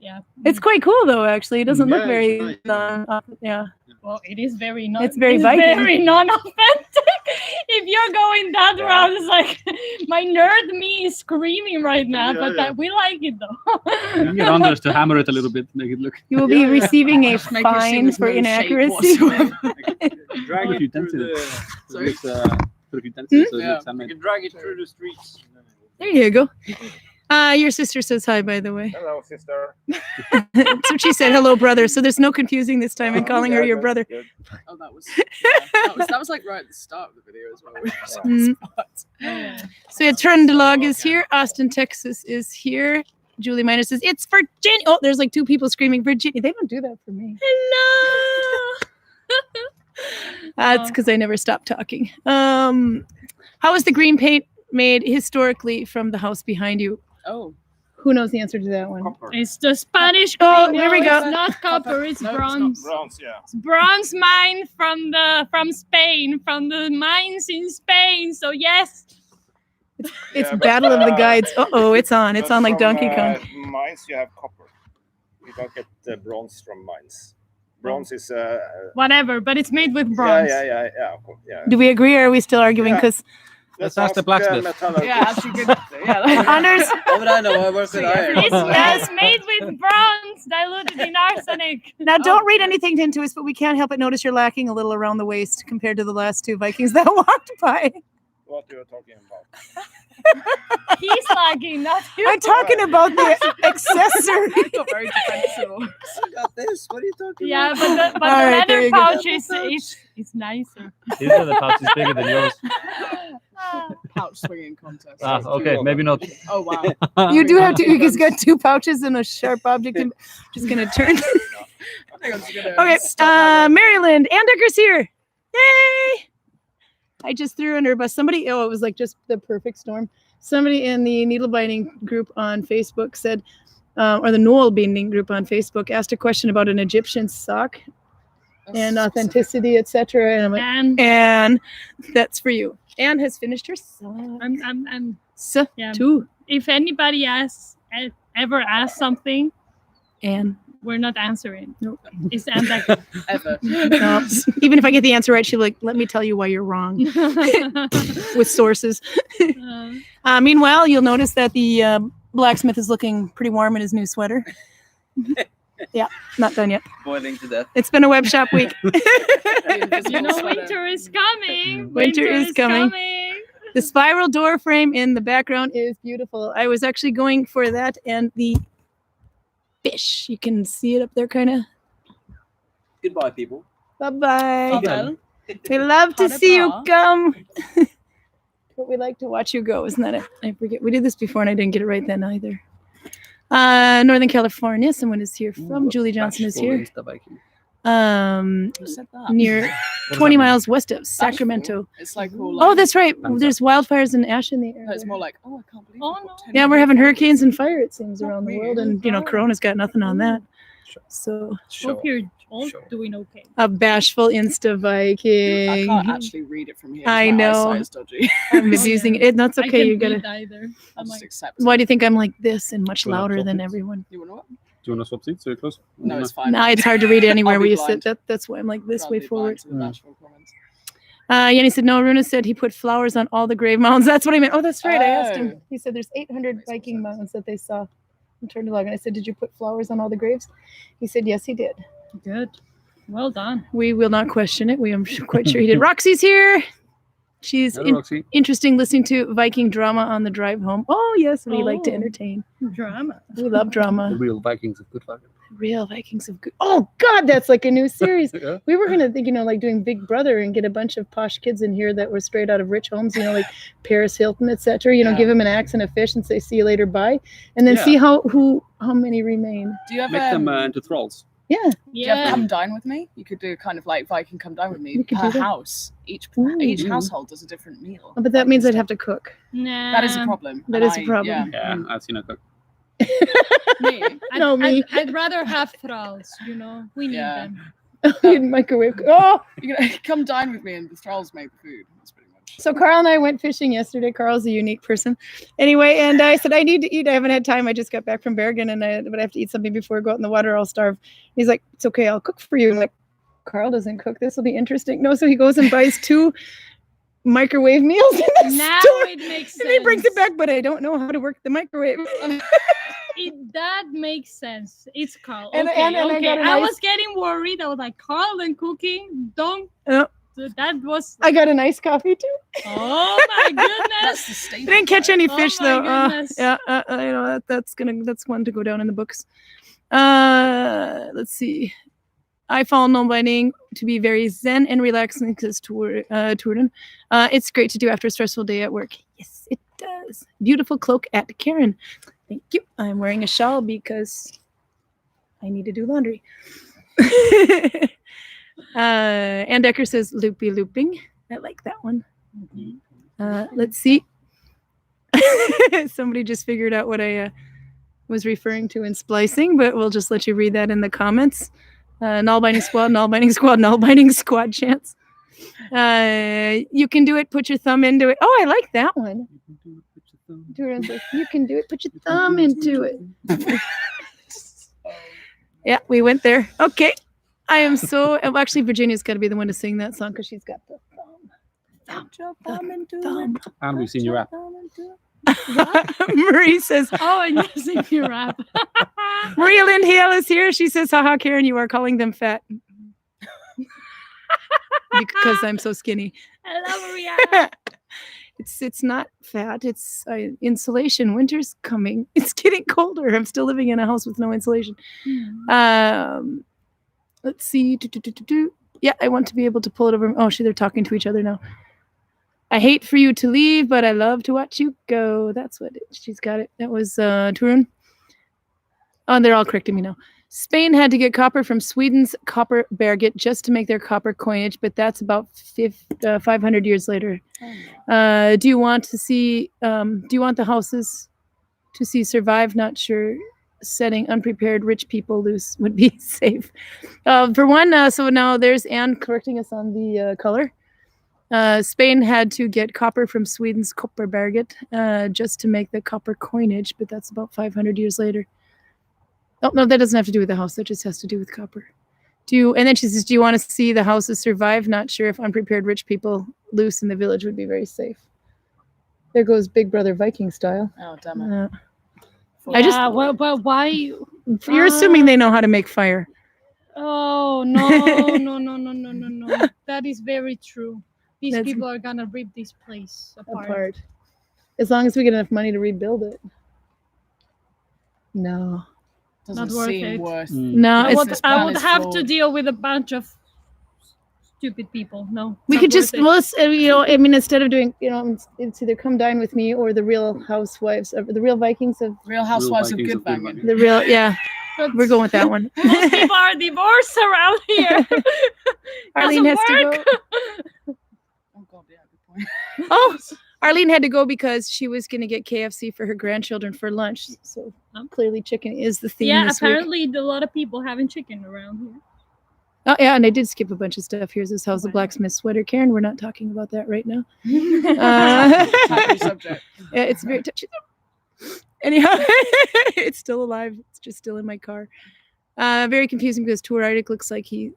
Speaker 7: Yeah.
Speaker 2: It's quite cool, though, actually. It doesn't look
Speaker 5: Yeah,
Speaker 2: very...
Speaker 5: it's nice.
Speaker 2: yeah.
Speaker 7: Well, it is very non.
Speaker 2: It's very Viking.
Speaker 7: Very non-authentic. If you're going that route, it's like my nerd me is screaming right now.
Speaker 5: Yeah,
Speaker 7: but
Speaker 5: yeah.
Speaker 7: we like it though.
Speaker 6: You can get Anders to hammer it a little bit, make it look.
Speaker 2: You will be
Speaker 5: Yeah, yeah.
Speaker 2: receiving a
Speaker 3: Make your
Speaker 2: fine
Speaker 3: fingers
Speaker 2: for
Speaker 3: no shape
Speaker 2: inaccuracy.
Speaker 3: whatsoever.
Speaker 5: Drag
Speaker 6: Put a few
Speaker 5: it through
Speaker 6: dents in it.
Speaker 5: the.
Speaker 6: So it looks, put a few dents in it so it
Speaker 3: Yeah.
Speaker 6: looks
Speaker 5: You
Speaker 6: handmade.
Speaker 5: can drag it through the streets.
Speaker 2: There you go. Your sister says hi, by the way.
Speaker 1: Hello, sister.
Speaker 2: That's what she said. Hello, brother. So there's no confusing this time in calling her
Speaker 1: Yeah,
Speaker 2: your
Speaker 1: that's
Speaker 2: brother.
Speaker 1: good.
Speaker 3: Oh, that was that was like right at the start of the video as well. We were just on
Speaker 2: Mm.
Speaker 3: the spot.
Speaker 2: So yeah, Trøndelag is here. Austin, Texas is here. Julie Miner says, it's Virginia. Oh, there's like 2 people screaming Virginia. They don't do that for me.
Speaker 7: Hello.
Speaker 2: That's because I never stop talking. How is the green paint made historically from the house behind you?
Speaker 3: Oh,
Speaker 2: Who knows the answer to that one?
Speaker 5: Copper.
Speaker 7: It's the Spanish.
Speaker 2: Oh,
Speaker 7: green.
Speaker 2: there we
Speaker 7: No,
Speaker 2: go.
Speaker 7: It's not copper. It's
Speaker 3: No, it's not.
Speaker 7: bronze.
Speaker 1: Bronze, yeah.
Speaker 7: It's bronze mine from Spain, from the mines in Spain. So yes.
Speaker 2: It's
Speaker 1: Yeah, but,
Speaker 2: Battle of the Guides. Uh-oh, it's on. It's
Speaker 1: But
Speaker 2: on like
Speaker 1: from,
Speaker 2: Donkey Kong.
Speaker 1: Mines, you have copper. You don't get bronze from mines. Bronze is
Speaker 7: Whatever, but it's made with bronze.
Speaker 1: yeah, of course, yeah.
Speaker 2: Do we agree or are we still arguing?
Speaker 1: Yeah.
Speaker 2: Because
Speaker 6: Let's ask the blacksmith.
Speaker 3: yeah, actually good. Yeah.
Speaker 2: Anders,
Speaker 5: Oh, but I know. I work with iron.
Speaker 7: It's made with bronze diluted in arsenic.
Speaker 2: now don't read anything into us, but we can't help but notice you're lacking a little around the waist compared to the last 2 Vikings that walked by.
Speaker 1: What you are talking about?
Speaker 7: He's lagging, not you.
Speaker 2: I'm talking about the accessory.
Speaker 3: I got very defensive.
Speaker 5: I got this. What are you talking
Speaker 7: Yeah,
Speaker 5: about?
Speaker 7: but
Speaker 2: All
Speaker 7: the
Speaker 2: right, there
Speaker 7: leather
Speaker 2: you go.
Speaker 7: pouch is nicer.
Speaker 6: His other pouch is bigger than yours.
Speaker 3: Pouch swinging contest.
Speaker 6: Ah, okay, maybe not.
Speaker 3: Oh wow.
Speaker 2: You do have to. He's got 2 pouches and a sharp object. I'm just gonna turn.
Speaker 3: I think I'm just gonna
Speaker 2: Okay,
Speaker 3: stop that one.
Speaker 2: Maryland, Andecker's here. Yay! I just threw under a bus. Somebody, it was like just the perfect storm. Somebody in the needle binding group on Facebook said, or the Nalbinding group on Facebook asked a question about an Egyptian sock and authenticity, etc. And I'm like, and that's for you. Anne has finished her sock.
Speaker 7: Yeah.
Speaker 2: Too.
Speaker 7: If anybody ever asks something,
Speaker 2: Anne.
Speaker 7: we're not answering.
Speaker 2: Nope.
Speaker 7: It's Anne that
Speaker 3: Ever.
Speaker 2: No. Even if I get the answer right, she'll be like, let me tell you why you're wrong with sources. Meanwhile, you'll notice that the blacksmith is looking pretty warm in his new sweater. Yeah, not done yet.
Speaker 9: Boiling to death.
Speaker 2: It's been a web shop week.
Speaker 7: You know, winter is coming.
Speaker 2: Winter is coming. The spiral door frame in the background is beautiful. I was actually going for that and the fish. You can see it up there, kind of.
Speaker 9: Goodbye, people.
Speaker 2: Bye-bye.
Speaker 3: Well,
Speaker 2: We love to
Speaker 3: Pas
Speaker 2: see you
Speaker 3: bra.
Speaker 2: come. But we like to watch you go, isn't that it? I forget. We did this before and I didn't get it right then either. Northern California. Someone is here from. Julie Johnson is here.
Speaker 9: InstaViking.
Speaker 3: who said that?
Speaker 2: Near 20 miles west of Sacramento.
Speaker 3: It's like all
Speaker 2: Oh,
Speaker 3: like,
Speaker 2: that's right. There's wildfires and ash in the air.
Speaker 3: no, it's more like, oh, I can't believe.
Speaker 7: Oh,
Speaker 3: we've got
Speaker 7: no.
Speaker 3: 10
Speaker 2: Yeah, we're having
Speaker 3: people.
Speaker 2: hurricanes and fire, it seems, around the world.
Speaker 3: Weird.
Speaker 2: And, you know, Corona's got nothing on that. So,
Speaker 7: Hope you're all
Speaker 9: Sure.
Speaker 7: doing okay.
Speaker 2: a bashful InstaViking.
Speaker 3: I can't actually read it from here.
Speaker 2: I
Speaker 3: My
Speaker 2: know.
Speaker 3: eyesight's dodgy.
Speaker 2: I'm abusing it. That's
Speaker 7: I
Speaker 2: okay.
Speaker 7: can't
Speaker 2: You gotta.
Speaker 7: read either.
Speaker 3: I'll
Speaker 7: I'm
Speaker 3: just
Speaker 7: like,
Speaker 3: accept
Speaker 2: Why
Speaker 3: it.
Speaker 2: do you think I'm like this and much
Speaker 6: Well,
Speaker 2: louder than
Speaker 6: topics.
Speaker 2: everyone?
Speaker 3: You want to what?
Speaker 6: Do you want to swap seats? So you're close?
Speaker 3: No, it's fine.
Speaker 2: No, it's hard to read anywhere
Speaker 3: I'll
Speaker 2: where
Speaker 3: be
Speaker 2: you
Speaker 3: blind.
Speaker 2: sit. That's why I'm like this
Speaker 3: Rather
Speaker 2: way
Speaker 3: be blind
Speaker 2: forward.
Speaker 3: to the bashful comments.
Speaker 2: Yenny said, no, Runa said he put flowers on all the grave mounds. That's what I meant. Oh, that's right. I asked him.
Speaker 3: Oh.
Speaker 2: He said there's 800
Speaker 3: Makes more
Speaker 2: Viking
Speaker 3: sense.
Speaker 2: mounds that they saw in Turtle and I said, did you put flowers on all the graves? He said, yes, he did.
Speaker 7: good. Well done.
Speaker 2: We will not question it. We am quite sure he did. Roxy's here. She's
Speaker 6: Hello, Roxy.
Speaker 2: interesting listening to Viking drama on the drive home. Oh, yes, we like to
Speaker 7: Oh.
Speaker 2: entertain.
Speaker 7: Drama.
Speaker 2: We love
Speaker 6: The
Speaker 2: drama.
Speaker 6: real Vikings of Gudvangen.
Speaker 2: Real Vikings of good. Oh, God, that's like a new series.
Speaker 6: Yeah.
Speaker 2: We were going to think, you know, like doing Big Brother and get a bunch of posh kids in here that were straight out of rich homes, you know, like Paris Hilton, etc. You know,
Speaker 3: Yeah.
Speaker 2: give them an axe and a fish and say, see you later, bye. And then
Speaker 6: Yeah.
Speaker 2: see how many remain.
Speaker 3: Do you ever
Speaker 6: Make them into thralls.
Speaker 2: Yeah.
Speaker 3: do you ever
Speaker 7: Yeah.
Speaker 3: come dine with me? You could do kind of like Viking come dine with me
Speaker 2: We could
Speaker 3: per
Speaker 2: do that.
Speaker 3: house. Each
Speaker 2: Ooh.
Speaker 3: household does a different meal.
Speaker 2: But that means I'd have to cook.
Speaker 7: Nah.
Speaker 3: That is a problem.
Speaker 2: That
Speaker 3: and
Speaker 2: is a problem.
Speaker 3: Yeah.
Speaker 6: Yeah, I've seen a cook.
Speaker 3: Me.
Speaker 2: No, me.
Speaker 7: I'd rather have thralls, you know. We need
Speaker 3: Yeah.
Speaker 7: them.
Speaker 2: In microwave. Oh,
Speaker 3: You can come dine with me and the thralls make the food. That's pretty much.
Speaker 2: so Carl and I went fishing yesterday. Carl's a unique person. Anyway, and I said, I need to eat. I haven't had time. I just got back from Bergen but I have to eat something before I go out in the water. I'll starve. He's like, it's okay. I'll cook for you. I'm like, Carl doesn't cook. This will be interesting. No, so he goes and buys 2 microwave meals in the
Speaker 7: Now
Speaker 2: store.
Speaker 7: it makes sense.
Speaker 2: And he brings it back, but I don't know how to work the microwave.
Speaker 7: That makes sense. It's Carl.
Speaker 2: And-
Speaker 7: Okay,
Speaker 2: and I
Speaker 7: okay.
Speaker 2: got a
Speaker 7: I
Speaker 2: nice-
Speaker 7: was getting worried. I was like, Carl and cooking, don't.
Speaker 2: Oh.
Speaker 7: That was.
Speaker 2: I got a nice coffee too.
Speaker 7: Oh my goodness.
Speaker 3: That's the
Speaker 2: I
Speaker 3: staple.
Speaker 2: didn't catch any
Speaker 7: Oh
Speaker 2: fish
Speaker 7: my
Speaker 2: though.
Speaker 7: goodness.
Speaker 2: Yeah, you know that's one to go down in the books. Let's see. I found Nalbinding to be very zen and relaxing because Turin. It's great to do after a stressful day at work. Yes, it does. Beautiful cloak at Karin. Thank you. I'm wearing a shawl because I need to do laundry. Ann Decker says loopy looping. I like that one. Let's see. Somebody just figured out what I was referring to in splicing, but we'll just let you read that in the comments. Nalbinding squad, Nalbinding squad, Nalbinding squad chance. You can do it. Put your thumb into it. Oh, I like that one. Turin says, you can do it. Put your thumb into it. Yeah, we went there. Okay. I am so actually Virginia's got to be the one to sing that song because she's got the thumb.
Speaker 3: Put your thumb into
Speaker 2: Thumb.
Speaker 3: it.
Speaker 6: And we've seen you rap.
Speaker 2: Marie says,
Speaker 7: Oh, and you're singing rap.
Speaker 2: Maria Lynn Hale is here. She says, haha, Karen, you are calling them fat. Because I'm so skinny.
Speaker 7: I love Maria.
Speaker 2: It's not fat. It's insulation. Winter's coming. It's getting colder. I'm still living in a house with no insulation. Let's see. Yeah, I want to be able to pull it over. Oh, they're talking to each other now. I hate for you to leave, but I love to watch you go. That's what she's got it. That was Turun. Oh, they're all correcting me now. Spain had to get copper from Sweden's copper berget just to make their copper coinage, but that's about 500 years later. Do you want to see? Do you want the houses to see survive? Not sure. Setting unprepared rich people loose would be safe. For one, so now there's Anne correcting us on the color. Spain had to get copper from Sweden's kopparberget just to make the copper coinage, but that's about 500 years later. Oh, no, that doesn't have to do with the house. That just has to do with copper. And then she says, do you want to see the houses survive? Not sure if unprepared rich people loose in the village would be very safe. There goes Big Brother Viking style.
Speaker 3: Oh, damn it.
Speaker 7: Well, why?
Speaker 2: You're assuming they know how to make fire.
Speaker 7: Oh, no. That is very true. These people are gonna rip this place apart.
Speaker 2: As long as we get enough money to rebuild it. No.
Speaker 3: Doesn't
Speaker 7: Not worth
Speaker 3: seem
Speaker 7: it.
Speaker 3: worth.
Speaker 2: No,
Speaker 7: I would have to deal with a bunch of stupid people. No.
Speaker 2: We
Speaker 7: not
Speaker 2: could just,
Speaker 7: worth it.
Speaker 2: I mean, instead of doing, it's either Come Dine With Me or the Real Housewives, the Real Vikings of.
Speaker 3: Real Housewives of
Speaker 6: Vikings of
Speaker 3: Gudvangen.
Speaker 2: The real, yeah.
Speaker 7: But
Speaker 2: We're going with that one.
Speaker 7: most people are divorced around here.
Speaker 2: Arlene has
Speaker 7: Doesn't
Speaker 2: to
Speaker 7: work.
Speaker 2: go.
Speaker 3: Oh god, yeah, good point.
Speaker 2: Oh, Arlene had to go because she was going to get KFC for her grandchildren for lunch. So clearly chicken is the theme
Speaker 7: Yeah,
Speaker 2: this week.
Speaker 7: apparently a lot of people having chicken around here.
Speaker 2: Oh, yeah, and I did skip a bunch of stuff. Here's this House of Blacksmith sweater. Karen, we're not talking about that right now.
Speaker 3: Happy subject.
Speaker 2: Yeah, it's very touchy. Anyhow, it's still alive. It's just still in my car. Very confusing because Tor Eirik looks like her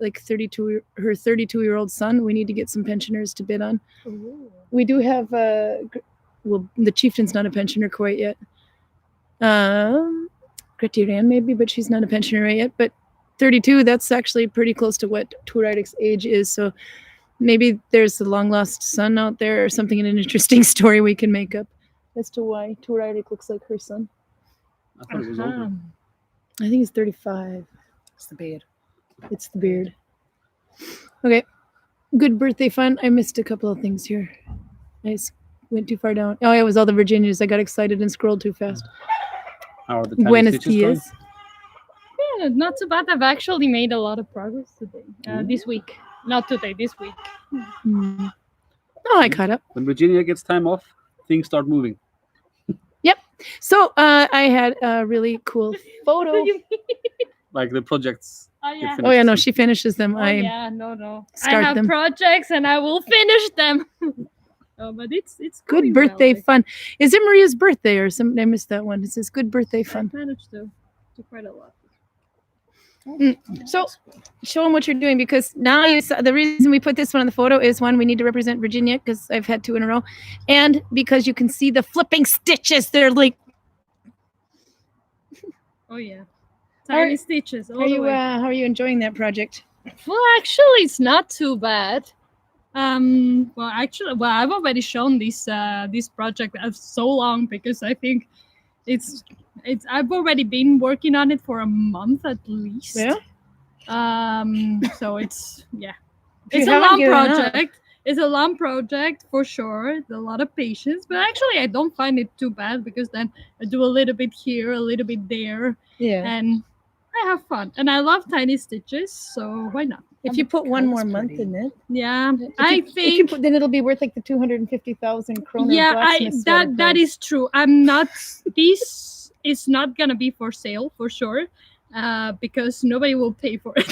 Speaker 2: 32-year-old son. We need to get some pensioners to bid on. Ooh. We do have, the chieftain's not a pensioner quite yet. Gretiran maybe, but she's not a pensioner right yet. But 32, that's actually pretty close to what Tor Eirik's age is. So maybe there's a long-lost son out there or something in an interesting story we can make up as to why Tor Eirik looks like her son.
Speaker 6: I thought it was older.
Speaker 2: I think he's 35.
Speaker 3: It's the beard.
Speaker 2: It's the beard. Okay. Good birthday fun. I missed a couple of things here. I just went too far down. Oh, yeah, it was all the Virginias. I got excited and scrolled too fast.
Speaker 6: How are the tiny
Speaker 2: Buenos
Speaker 6: stitches going?
Speaker 2: dias.
Speaker 7: Yeah, not too bad. I've actually made a lot of progress today. This week. Not today, this week.
Speaker 2: Oh, I caught up.
Speaker 6: When Virginia gets time off, things start moving.
Speaker 2: Yep. So I had a really cool photo.
Speaker 6: Like the projects.
Speaker 7: Oh, yeah.
Speaker 2: Oh, yeah, no, she finishes them.
Speaker 7: Oh, yeah, no. I
Speaker 2: start
Speaker 7: have
Speaker 2: them.
Speaker 7: projects and I will finish them. Oh, but it's
Speaker 2: Good
Speaker 7: going
Speaker 2: birthday
Speaker 7: well.
Speaker 2: fun. Is it Maria's birthday or something? I missed that one. It says good birthday
Speaker 7: I
Speaker 2: fun.
Speaker 7: managed to do quite a lot.
Speaker 2: So show them what you're doing, because now you saw the reason we put this one on the photo is one, we need to represent Virginia because I've had 2 in a row, and because you can see the flipping stitches. They're like,
Speaker 7: Oh yeah, tiny stitches. All the way.
Speaker 2: how are you enjoying that project?
Speaker 7: Well, actually, it's not too bad. I've already shown this project so long because I think it's I've already been working on it for a month at least.
Speaker 2: Yeah.
Speaker 7: So it's
Speaker 2: You
Speaker 7: it's a
Speaker 2: haven't
Speaker 7: long
Speaker 2: given up.
Speaker 7: project. It's a long project for sure. It's a lot of patience, but actually I don't find it too bad because then I do a little bit here, a little bit there,
Speaker 2: Yeah.
Speaker 7: and I have fun. And I love tiny stitches, so why not?
Speaker 2: If you put one
Speaker 3: God,
Speaker 2: more
Speaker 3: that's
Speaker 2: month
Speaker 3: pretty.
Speaker 2: in it,
Speaker 7: Yeah,
Speaker 2: if
Speaker 7: I
Speaker 2: you
Speaker 7: think.
Speaker 2: put, then it'll be worth like the 250,000 kroner.
Speaker 7: Yeah,
Speaker 2: blacksmith sweater
Speaker 7: that
Speaker 2: price.
Speaker 7: is true. I'm not. This is not gonna be for sale for sure, because nobody will pay for it.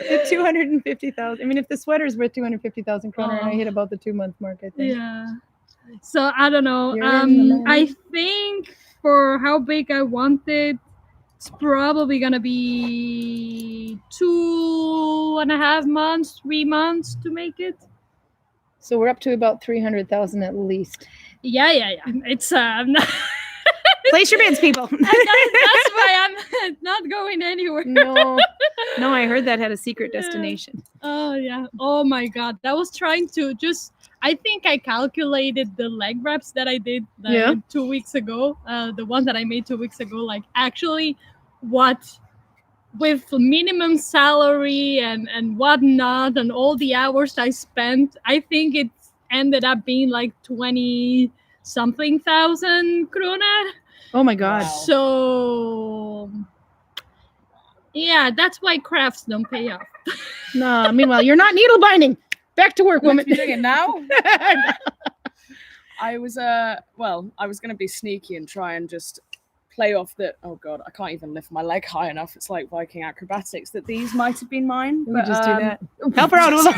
Speaker 2: The 250,000. I mean, if the sweater is worth 250,000 kroner, and I
Speaker 7: Oh.
Speaker 2: hit about the 2-month mark, I think.
Speaker 7: Yeah. So I don't know.
Speaker 2: You're in the
Speaker 7: I
Speaker 2: money.
Speaker 7: think for how big I want it, it's probably gonna be 2.5 months, 3 months to make it.
Speaker 2: So we're up to about 300,000 at least.
Speaker 7: Yeah. It's I'm not.
Speaker 2: Place your bids, people.
Speaker 7: That's why I'm not going anywhere.
Speaker 2: No, I heard that had a secret destination.
Speaker 7: Oh yeah. Oh my god. That was trying to I think I calculated the leg wraps that I did 2 weeks ago. The one that I made 2 weeks ago, like actually what with minimum salary and whatnot and all the hours I spent, I think it ended up being like 20-something thousand kroner.
Speaker 2: Oh my god.
Speaker 3: Wow.
Speaker 7: So Yeah, that's why crafts don't pay off.
Speaker 2: No, meanwhile, you're not needle binding. Back to work,
Speaker 3: I'm
Speaker 2: woman.
Speaker 3: meant to be doing it now. I was going to be sneaky and try and just play off that. Oh god, I can't even lift my leg high enough. It's like Viking acrobatics. That these might have been mine.
Speaker 2: We
Speaker 3: But,
Speaker 2: just do that. Help her out, Ola.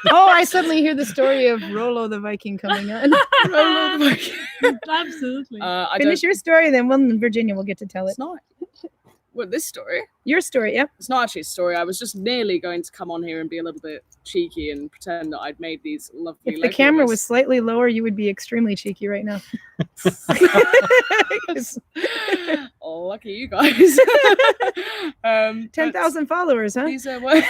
Speaker 2: Oh, I suddenly hear the story of Rollo the Viking coming on.
Speaker 3: Rollo the Viking.
Speaker 7: Absolutely.
Speaker 2: Finish your story, then Virginia will get to tell it.
Speaker 3: It's not. Well, this story.
Speaker 2: Your story, yep.
Speaker 3: It's not actually a story. I was just nearly going to come on here and be a little bit cheeky and pretend that I'd made these lovely.
Speaker 2: If the camera was slightly lower, you would be extremely cheeky right now.
Speaker 3: Oh, lucky you guys.
Speaker 2: 10,000 followers, huh?
Speaker 3: These are what...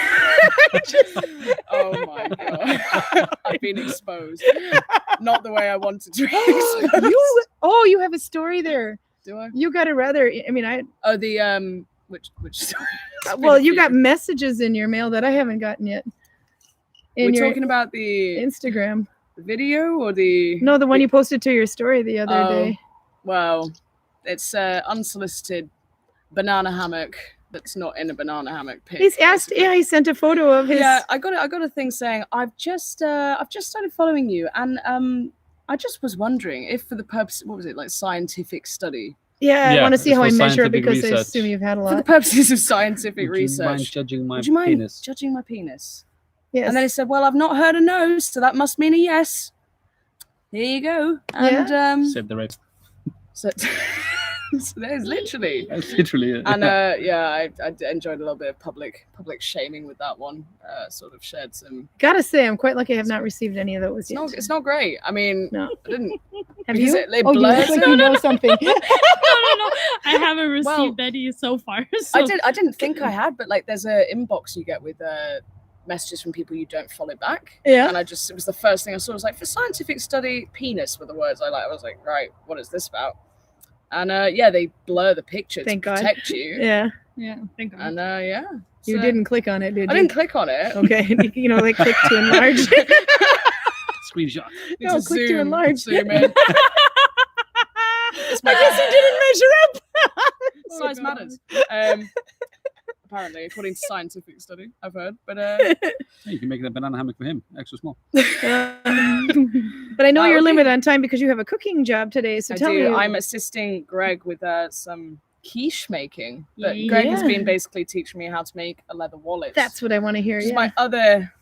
Speaker 3: Oh my god. I've been exposed. Not the way I wanted to be exposed.
Speaker 2: You have a story there.
Speaker 3: Do I?
Speaker 2: You got a rather, I mean,
Speaker 3: Oh, the, which story?
Speaker 2: Well, you got messages in your mail that I haven't gotten yet.
Speaker 3: We're talking about the
Speaker 2: Instagram.
Speaker 3: The video or the...
Speaker 2: No, the one you posted to your story the other day.
Speaker 3: Well, it's unsolicited banana hammock that's not in a banana hammock pit.
Speaker 2: He's asked, yeah, he sent a photo of his...
Speaker 3: Yeah, I got a thing saying, I've just started following you, and I just was wondering if for the purpose, what was it, like scientific study?
Speaker 2: Yeah, I want to see how I measure it
Speaker 6: scientific
Speaker 2: because I
Speaker 6: research.
Speaker 2: assume you've had a lot.
Speaker 3: For the purposes of scientific
Speaker 6: Would you
Speaker 3: research.
Speaker 6: mind judging my
Speaker 3: Would you mind
Speaker 6: penis?
Speaker 3: judging my penis?
Speaker 2: Yes.
Speaker 3: And then he said, well, I've not heard a no, so that must mean a yes. Here you go. And
Speaker 6: Save the rape.
Speaker 3: so there's literally.
Speaker 6: That's literally it.
Speaker 3: And yeah, I enjoyed a little bit of public shaming with that one. Sort of shared some.
Speaker 2: Gotta say, I'm quite lucky I have not received any of those yet.
Speaker 3: It's not great. I mean,
Speaker 2: No.
Speaker 3: I didn't.
Speaker 2: Have
Speaker 3: because
Speaker 2: you?
Speaker 3: It
Speaker 2: You
Speaker 3: blurs
Speaker 2: look like
Speaker 3: it.
Speaker 2: you know something.
Speaker 7: No. I haven't received any so far. So.
Speaker 3: I didn't think I had, but like there's a inbox you get with messages from people you don't follow back.
Speaker 2: Yeah.
Speaker 3: And it was the first thing I saw. I was like, for scientific study, penis were the words I like. I was like, right, what is this about? And yeah, they blur the picture
Speaker 2: Thank
Speaker 3: to
Speaker 2: God.
Speaker 3: protect you.
Speaker 2: Yeah.
Speaker 7: Yeah, thank God.
Speaker 3: And yeah.
Speaker 2: You
Speaker 3: So-
Speaker 2: didn't click on it, did you?
Speaker 3: I didn't click on it.
Speaker 2: Okay. You know, like click to enlarge.
Speaker 6: Screenshot.
Speaker 3: Need
Speaker 2: No,
Speaker 3: to
Speaker 2: click to enlarge.
Speaker 3: Zoom in.
Speaker 2: I guess you didn't measure up.
Speaker 3: Size matters. Apparently, according to scientific study, I've heard. But
Speaker 6: Hey, you can make that banana hammock for him, extra small.
Speaker 2: But I know
Speaker 3: That
Speaker 2: you're
Speaker 3: would be-
Speaker 2: limited on time because you have a cooking job today. So
Speaker 3: I
Speaker 2: tell
Speaker 3: do.
Speaker 2: me.
Speaker 3: I'm assisting Greg with some quiche making. But Greg has
Speaker 2: Yeah.
Speaker 3: been basically teaching me how to make a leather wallet.
Speaker 2: That's what I want to hear.
Speaker 3: Which is
Speaker 2: Yeah.
Speaker 3: my other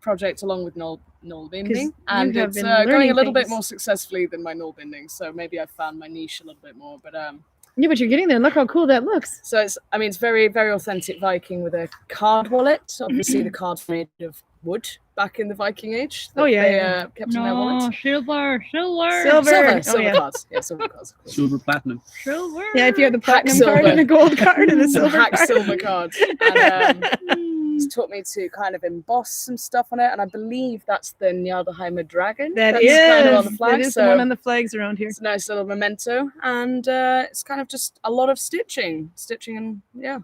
Speaker 3: project along with Nalbinding.
Speaker 2: you
Speaker 3: And
Speaker 2: have
Speaker 3: it's
Speaker 2: been
Speaker 3: going
Speaker 2: learning
Speaker 3: a little bit
Speaker 2: things.
Speaker 3: more successfully than my Nalbinding. So maybe I've found my niche a little bit more. But
Speaker 2: Yeah, but you're getting there. Look how cool that looks.
Speaker 3: so it's very, very authentic Viking with a card wallet. Obviously the card's made of wood back in the Viking age.
Speaker 2: Oh, yeah,
Speaker 3: They
Speaker 2: yeah.
Speaker 3: kept in their wallets.
Speaker 7: Silver.
Speaker 2: Silver.
Speaker 3: Silver
Speaker 2: yeah.
Speaker 3: cards. Yeah, silver cards. Of course.
Speaker 6: Silver platinum.
Speaker 2: Yeah, if you have the
Speaker 3: Hack
Speaker 2: platinum card
Speaker 3: silver.
Speaker 2: and a gold card and a
Speaker 3: Some
Speaker 2: silver
Speaker 3: hack
Speaker 2: card.
Speaker 3: silver cards. And, he's taught me to kind of emboss some stuff on it, and I believe that's the Njarðarheimer dragon.
Speaker 2: That's
Speaker 3: kind of on the flag.
Speaker 2: That is the one on the flags around here.
Speaker 3: It's a nice little memento, and it's kind of just a lot of stitching, and yeah.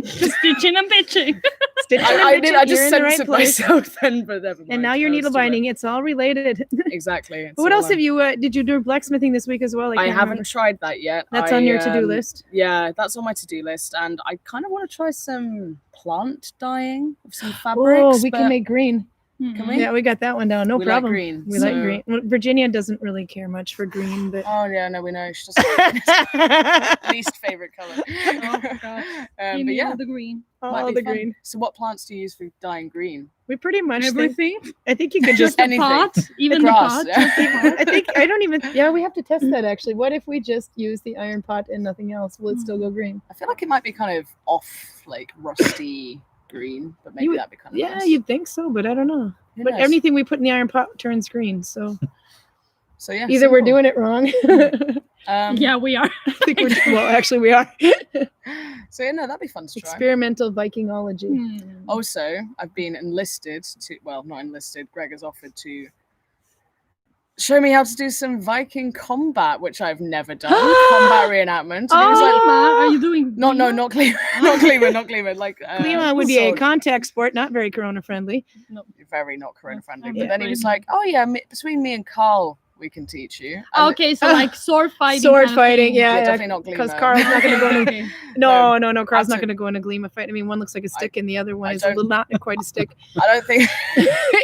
Speaker 7: Stitching and bitching.
Speaker 2: Stitching and
Speaker 3: I
Speaker 2: bitching,
Speaker 3: just
Speaker 2: you're in the right
Speaker 3: censored
Speaker 2: place.
Speaker 3: myself then, but never mind.
Speaker 2: And now you're
Speaker 3: That was
Speaker 2: needle
Speaker 3: too late.
Speaker 2: binding. It's all related.
Speaker 3: Exactly. It's
Speaker 2: But what
Speaker 3: all,
Speaker 2: else have you? Did you do blacksmithing this week as well?
Speaker 3: I
Speaker 2: can't
Speaker 3: haven't
Speaker 2: remember.
Speaker 3: tried that yet.
Speaker 2: That's on your to-do list.
Speaker 3: Yeah, that's on my to-do list, and I kind of want to try some plant dyeing of some fabrics.
Speaker 2: Oh, we can
Speaker 3: but
Speaker 2: make green.
Speaker 3: Can we?
Speaker 2: Yeah, we got that one down. No
Speaker 3: We like
Speaker 2: problem.
Speaker 3: green,
Speaker 2: We like
Speaker 3: so-
Speaker 2: green. Well, Virginia doesn't really care much for green, but
Speaker 3: Oh yeah, no, we know. She doesn't least favorite color.
Speaker 7: Oh, God.
Speaker 3: But
Speaker 7: Give me
Speaker 3: yeah,
Speaker 7: all the green.
Speaker 3: might
Speaker 2: all
Speaker 3: be
Speaker 2: the
Speaker 3: fun.
Speaker 2: green.
Speaker 3: So, what plants do you use for dyeing green?
Speaker 2: We pretty much think,
Speaker 7: Everything.
Speaker 2: I think you could
Speaker 7: Just
Speaker 2: just.
Speaker 7: the
Speaker 3: anything.
Speaker 7: pot. Even
Speaker 3: the
Speaker 7: the
Speaker 3: grass.
Speaker 7: pot.
Speaker 3: Yeah.
Speaker 7: Just the pot.
Speaker 2: I think I don't even. Yeah, we have to test that actually. What if we just use the iron pot and nothing else? Will it still go green?
Speaker 3: I feel like it might be kind of off, like rusty green, but maybe
Speaker 2: would-
Speaker 3: that'd be kind of
Speaker 2: Yeah,
Speaker 3: nice.
Speaker 2: you'd think so, but I don't know.
Speaker 3: Who
Speaker 2: But
Speaker 3: knows?
Speaker 2: anything we put in the iron pot turns green. So
Speaker 3: So yeah,
Speaker 2: either we're
Speaker 3: simple.
Speaker 2: doing it wrong.
Speaker 7: Yeah, we are.
Speaker 2: I think we're. Well, actually, we are.
Speaker 3: So yeah, no, that'd be fun to try.
Speaker 2: Experimental Vikingology.
Speaker 7: Hmm.
Speaker 3: Also, I've been enlisted to, well, not enlisted, Greg has offered to show me how to do some Viking combat, which I've never done. Combat reenactment. And he was like,
Speaker 7: Klima, are you doing?
Speaker 3: no,
Speaker 7: Klima?
Speaker 3: not Klima, not Klima, not Klima. Like,
Speaker 2: Klima would be a
Speaker 3: sword.
Speaker 2: contact sport, not very corona friendly.
Speaker 3: Very not corona friendly.
Speaker 7: Yeah.
Speaker 3: But then he was like, oh yeah, between me and Carl, we can teach you. And
Speaker 7: Okay, so like sword fighting.
Speaker 2: Sword
Speaker 7: kind of
Speaker 2: fighting,
Speaker 7: thing.
Speaker 2: yeah,
Speaker 3: definitely not
Speaker 2: because
Speaker 3: Gleamer.
Speaker 2: Carl's not going to go in.
Speaker 7: Okay.
Speaker 2: No, Carl's not
Speaker 3: absolutely.
Speaker 2: going to go in a Gleamer fight. I mean, one looks like a stick, and the other one
Speaker 3: I
Speaker 2: is a
Speaker 3: don't-
Speaker 2: little, not quite a stick.
Speaker 3: I don't think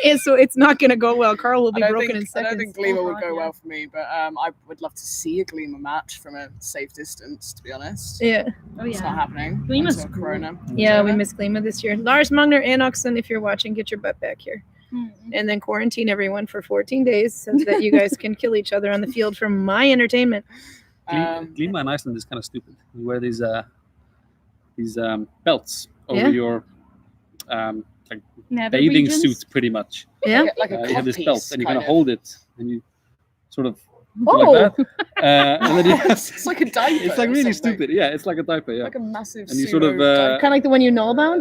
Speaker 2: And so it's not going to go well. Carl will
Speaker 3: I
Speaker 2: be
Speaker 3: don't
Speaker 2: broken
Speaker 3: think,
Speaker 2: in
Speaker 3: I
Speaker 2: seconds.
Speaker 3: don't think Gleamer
Speaker 7: Oh,
Speaker 3: would
Speaker 7: God,
Speaker 3: go
Speaker 7: yeah.
Speaker 3: well for me, but I would love to see a Gleamer match from a safe distance, to be honest.
Speaker 2: Yeah,
Speaker 7: Oh
Speaker 3: It's not
Speaker 7: yeah.
Speaker 3: happening.
Speaker 7: Gleamer's
Speaker 3: until
Speaker 7: cool.
Speaker 3: Corona.
Speaker 2: yeah, we missed Gleamer this year. Lars Mugner and Oxen, if you're watching, get your butt back here.
Speaker 7: Mm.
Speaker 2: And then quarantine everyone for 14 days so that you guys can kill each other on the field for my entertainment.
Speaker 6: Glima in Iceland is kind of stupid. You wear these belts over
Speaker 2: Yeah.
Speaker 6: your like
Speaker 7: Nether
Speaker 6: bathing
Speaker 7: regions?
Speaker 6: suit, pretty much.
Speaker 2: Yeah.
Speaker 3: Like a
Speaker 6: You have this
Speaker 3: codpiece,
Speaker 6: belt, and you kind of
Speaker 3: of.
Speaker 6: hold it, and you sort of go
Speaker 2: Oh,
Speaker 6: like that. And then you,
Speaker 3: It's like a diaper.
Speaker 6: it's like
Speaker 3: or
Speaker 6: really
Speaker 3: something.
Speaker 6: stupid. Yeah, it's like a diaper. Yeah,
Speaker 3: Like a massive.
Speaker 6: and you sort of
Speaker 2: kind of like the one you know about.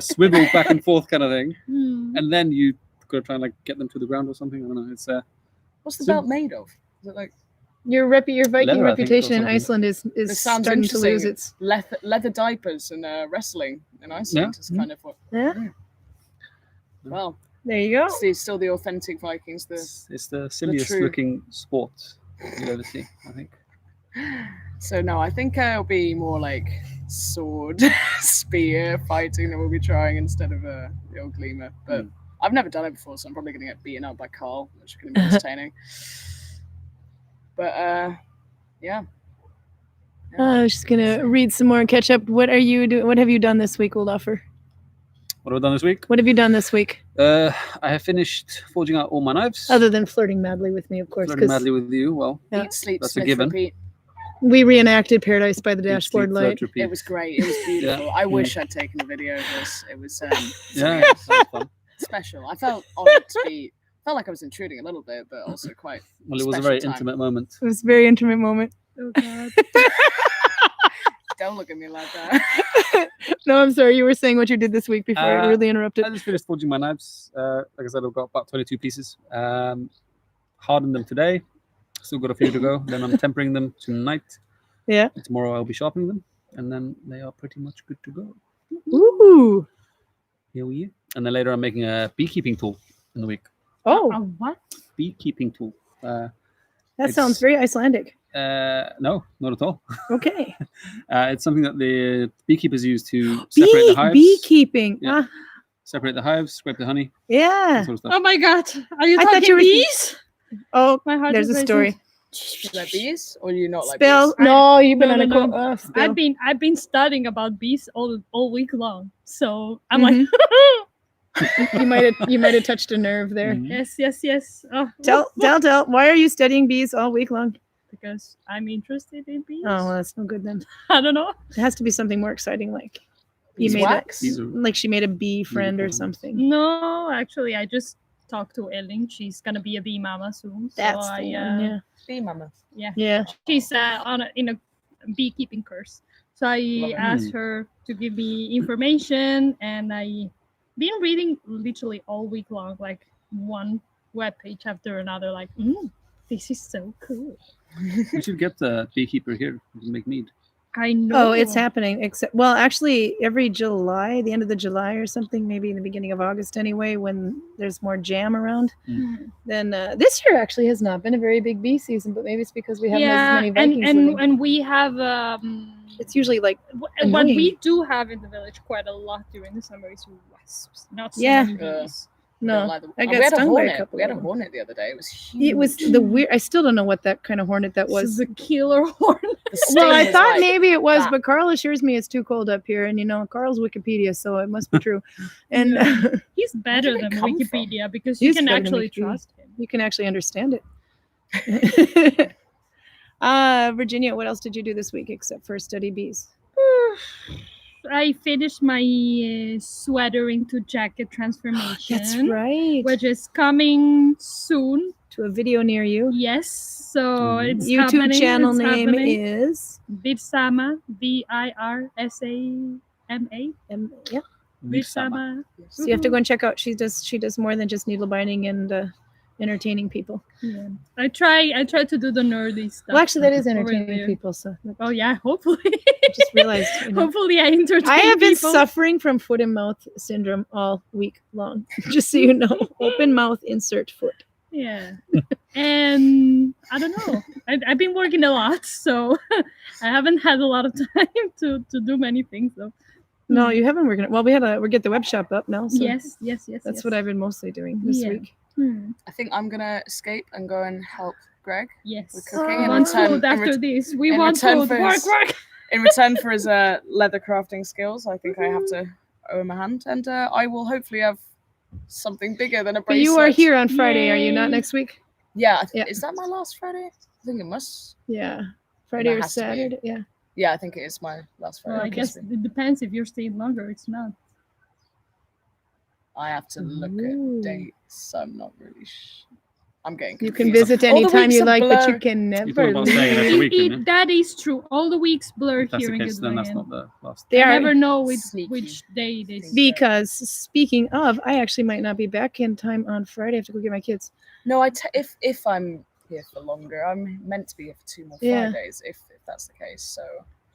Speaker 6: swivel back and forth, kind of thing,
Speaker 7: Hmm.
Speaker 6: and then you got to try and like get them to the ground or something. I don't know. It's
Speaker 3: What's the
Speaker 6: so-
Speaker 3: belt made of? Is it like
Speaker 2: Your Viking
Speaker 6: Leather, I think, or
Speaker 2: reputation in
Speaker 6: something.
Speaker 2: Iceland
Speaker 3: This
Speaker 2: is
Speaker 3: sounds
Speaker 2: starting to lose
Speaker 3: interesting.
Speaker 2: its.
Speaker 3: leather diapers and wrestling in Iceland?
Speaker 6: Yeah.
Speaker 3: Is kind of what.
Speaker 2: Yeah,
Speaker 3: Well,
Speaker 2: there you go.
Speaker 3: it's still the authentic Vikings.
Speaker 6: it's the silliest
Speaker 3: true-
Speaker 6: looking sport you'll ever see. I think.
Speaker 3: So no, I think it'll be more like sword, spear fighting that we'll be trying instead of the old Gleamer. But I've never done it before, so I'm probably going to get beaten up by Carl, which is going to be entertaining. But yeah.
Speaker 2: I was just gonna read some more and catch up. What are you doing? What have you done this week, Olafur?
Speaker 6: What have I done this week?
Speaker 2: What have you done this week
Speaker 6: I have finished forging out all my knives.
Speaker 2: other than flirting madly with me, of course?
Speaker 6: Flirting
Speaker 2: Because
Speaker 6: madly with you. Well,
Speaker 2: Yeah.
Speaker 3: Eat, sleep,
Speaker 6: That's a
Speaker 3: Smith,
Speaker 6: given.
Speaker 3: repeat.
Speaker 2: we reenacted Paradise by the
Speaker 6: eat,
Speaker 2: Dashboard
Speaker 6: sleep,
Speaker 2: Light.
Speaker 6: flirt, repeat.
Speaker 3: It was great. It was beautiful.
Speaker 6: Yeah.
Speaker 3: I wish I'd taken a video of this. It was
Speaker 6: Yeah, that was fun.
Speaker 3: special. I felt honored to be. Felt like I was intruding a little bit, but also quite.
Speaker 6: Well, it was a
Speaker 3: Special
Speaker 6: very
Speaker 3: time.
Speaker 6: intimate moment.
Speaker 2: It was a very intimate moment.
Speaker 7: Oh god.
Speaker 3: Don't look at me like that.
Speaker 2: No, I'm sorry. You were saying what you did this week before I really interrupted.
Speaker 6: I just finished forging my knives. Like I said, I've got about 22 pieces. Hardened them today. Still got a few to go. Then I'm tempering them tonight.
Speaker 2: Yeah.
Speaker 6: And tomorrow I'll be sharpening them, and then they are pretty much good to go.
Speaker 2: Ooh.
Speaker 6: Here we are. And then later I'm making a beekeeping tool in the week.
Speaker 2: Oh,
Speaker 7: What?
Speaker 6: Beekeeping tool.
Speaker 2: that sounds very Icelandic.
Speaker 6: No, not at all.
Speaker 2: Okay.
Speaker 6: It's something that the beekeepers use to separate the hives.
Speaker 2: Beekeeping.
Speaker 6: Yeah.
Speaker 2: Ah,
Speaker 6: Separate the hives, scrape the honey,
Speaker 2: yeah.
Speaker 6: that sort of stuff.
Speaker 7: Oh my god. Are you
Speaker 2: I thought
Speaker 7: talking
Speaker 2: you were-
Speaker 7: bees?
Speaker 2: Oh,
Speaker 7: My heart
Speaker 2: there's
Speaker 7: is
Speaker 2: a
Speaker 7: racing.
Speaker 2: story.
Speaker 3: You like bees, or you not like
Speaker 2: Spill.
Speaker 3: bees?
Speaker 2: No, you've been
Speaker 7: No,
Speaker 2: on a
Speaker 7: no,
Speaker 2: quote.
Speaker 7: no.
Speaker 2: Spill.
Speaker 7: I've been studying about bees all week long. So I'm
Speaker 2: Mhm.
Speaker 7: like
Speaker 2: you might have touched a nerve there.
Speaker 6: Mhm.
Speaker 7: yes. Oh,
Speaker 2: Tell. Why are you studying bees all week long?
Speaker 7: because I'm interested in bees.
Speaker 2: Oh, well, that's no good then.
Speaker 7: I don't know.
Speaker 2: It has to be something more exciting, like you made
Speaker 3: Beeswax?
Speaker 6: These are
Speaker 2: like she made a bee friend or
Speaker 6: Beautiful.
Speaker 2: something.
Speaker 7: No, actually, I just talked to Ellen. She's gonna be a bee mama soon. So
Speaker 2: That's
Speaker 7: I,
Speaker 2: the one. Yeah.
Speaker 3: Bee mama.
Speaker 2: Yeah.
Speaker 7: She's in a beekeeping course. So I
Speaker 3: Love it.
Speaker 7: asked her to give me information, and I been reading literally all week long, like one web page after another. Like, this is so cool.
Speaker 6: we should get the beekeeper here. We can make mead.
Speaker 7: I know.
Speaker 2: Oh, it's happening. Except, well, actually, every July, the end of the July or something, maybe in the beginning of August anyway, when there's more jam around.
Speaker 7: Mm.
Speaker 2: Then this year actually has not been a very big bee season, but maybe it's because we haven't as
Speaker 7: Yeah,
Speaker 2: many Vikings
Speaker 7: and
Speaker 2: living.
Speaker 7: and we have
Speaker 2: It's usually like
Speaker 7: what
Speaker 2: annoying.
Speaker 7: we do have in the village quite a lot during the summer is wasps, not so
Speaker 2: Yeah.
Speaker 7: many bees.
Speaker 2: no.
Speaker 3: Like them.
Speaker 2: I
Speaker 3: And
Speaker 2: got
Speaker 3: we had a
Speaker 2: stung by a
Speaker 3: hornet.
Speaker 2: couple
Speaker 3: We had a
Speaker 2: of them.
Speaker 3: hornet the other day. It was huge.
Speaker 2: It was the weird. I still don't know what that kind of hornet that
Speaker 7: Was
Speaker 2: was.
Speaker 7: the killer hornet?
Speaker 3: The sting
Speaker 2: Well, I
Speaker 3: was
Speaker 2: thought
Speaker 3: like
Speaker 2: maybe it was,
Speaker 3: that.
Speaker 2: but Carl assures me it's too cold up here, and Carl's Wikipedia, so it must be true. And
Speaker 7: Yeah. He's better
Speaker 3: did it
Speaker 7: than
Speaker 3: come from?
Speaker 7: Wikipedia because you
Speaker 2: He's
Speaker 7: can
Speaker 2: better than
Speaker 7: actually
Speaker 2: Wikipedia.
Speaker 7: trust him.
Speaker 2: you can actually understand it. Virginia, what else did you do this week except for study bees?
Speaker 7: I finished my sweater into jacket transformation.
Speaker 2: That's right.
Speaker 7: Which is coming soon.
Speaker 2: To a video near you.
Speaker 7: Yes. So it's
Speaker 2: YouTube
Speaker 7: happening,
Speaker 2: channel
Speaker 7: it's
Speaker 2: name
Speaker 7: happening.
Speaker 2: is
Speaker 7: Virsama, Virsama.
Speaker 2: yeah.
Speaker 7: Virsama.
Speaker 2: So you have to go and check out. She does more than just needle binding and entertaining people.
Speaker 7: Yeah. I try to do the nerdy stuff.
Speaker 2: Well, actually, that is
Speaker 7: over
Speaker 2: entertaining
Speaker 7: there.
Speaker 2: people. So
Speaker 7: Oh yeah, hopefully.
Speaker 2: I just realized.
Speaker 7: Hopefully I entertain
Speaker 2: I have been
Speaker 7: people.
Speaker 2: suffering from foot and mouth syndrome all week long. Just so you know, open mouth, insert foot.
Speaker 7: Yeah. And I don't know. I've been working a lot, so I haven't had a lot of time to do many things though.
Speaker 2: No, you haven't worked. Well, we get the web shop up now. So
Speaker 7: Yes.
Speaker 2: that's what I've been mostly doing this week.
Speaker 3: I think I'm gonna escape and go and help Greg.
Speaker 7: Yes.
Speaker 3: With cooking.
Speaker 7: We
Speaker 3: in
Speaker 7: want
Speaker 3: return-
Speaker 7: food
Speaker 3: in
Speaker 7: after
Speaker 3: ret-
Speaker 7: this. We
Speaker 3: in
Speaker 7: want
Speaker 3: return
Speaker 7: food.
Speaker 3: for
Speaker 7: Work,
Speaker 3: his-
Speaker 7: work.
Speaker 3: In return for his leather crafting skills, I think I have to owe him a hand, and I will hopefully have something bigger than a
Speaker 2: But
Speaker 3: bracelet.
Speaker 2: you are here on Friday, are you not
Speaker 7: Yay.
Speaker 2: next week?
Speaker 3: Yeah,
Speaker 2: Yeah.
Speaker 3: Is that my last Friday? I think it must.
Speaker 2: Yeah, Friday
Speaker 3: That
Speaker 2: or
Speaker 3: has to be.
Speaker 2: Saturday. Yeah.
Speaker 3: Yeah, I think it is my last Friday.
Speaker 7: Well, I guess it depends if you're staying longer. It's not.
Speaker 3: I have to look
Speaker 2: Ooh.
Speaker 3: at dates. I'm not really. I'm getting.
Speaker 2: You can
Speaker 3: confused.
Speaker 2: visit
Speaker 3: All the
Speaker 2: anytime
Speaker 3: weeks
Speaker 2: you
Speaker 3: are
Speaker 2: like, but you
Speaker 3: blurred.
Speaker 2: can
Speaker 6: You're talking
Speaker 2: never
Speaker 6: about staying
Speaker 2: leave.
Speaker 6: another week, then, yeah?
Speaker 7: That is true. All the weeks blur
Speaker 6: If that's
Speaker 7: here
Speaker 6: the
Speaker 7: in
Speaker 6: case, then that's
Speaker 7: Gudvangen.
Speaker 6: not the last.
Speaker 2: They
Speaker 7: I
Speaker 2: are
Speaker 7: never know
Speaker 3: Sneaky.
Speaker 7: which day they
Speaker 2: because speaking of, I actually might not be back in time on Friday. I have to go get my kids.
Speaker 3: No, if I'm here for longer, I'm meant to be here for 2 more
Speaker 2: Yeah.
Speaker 3: Fridays. If that's the case, so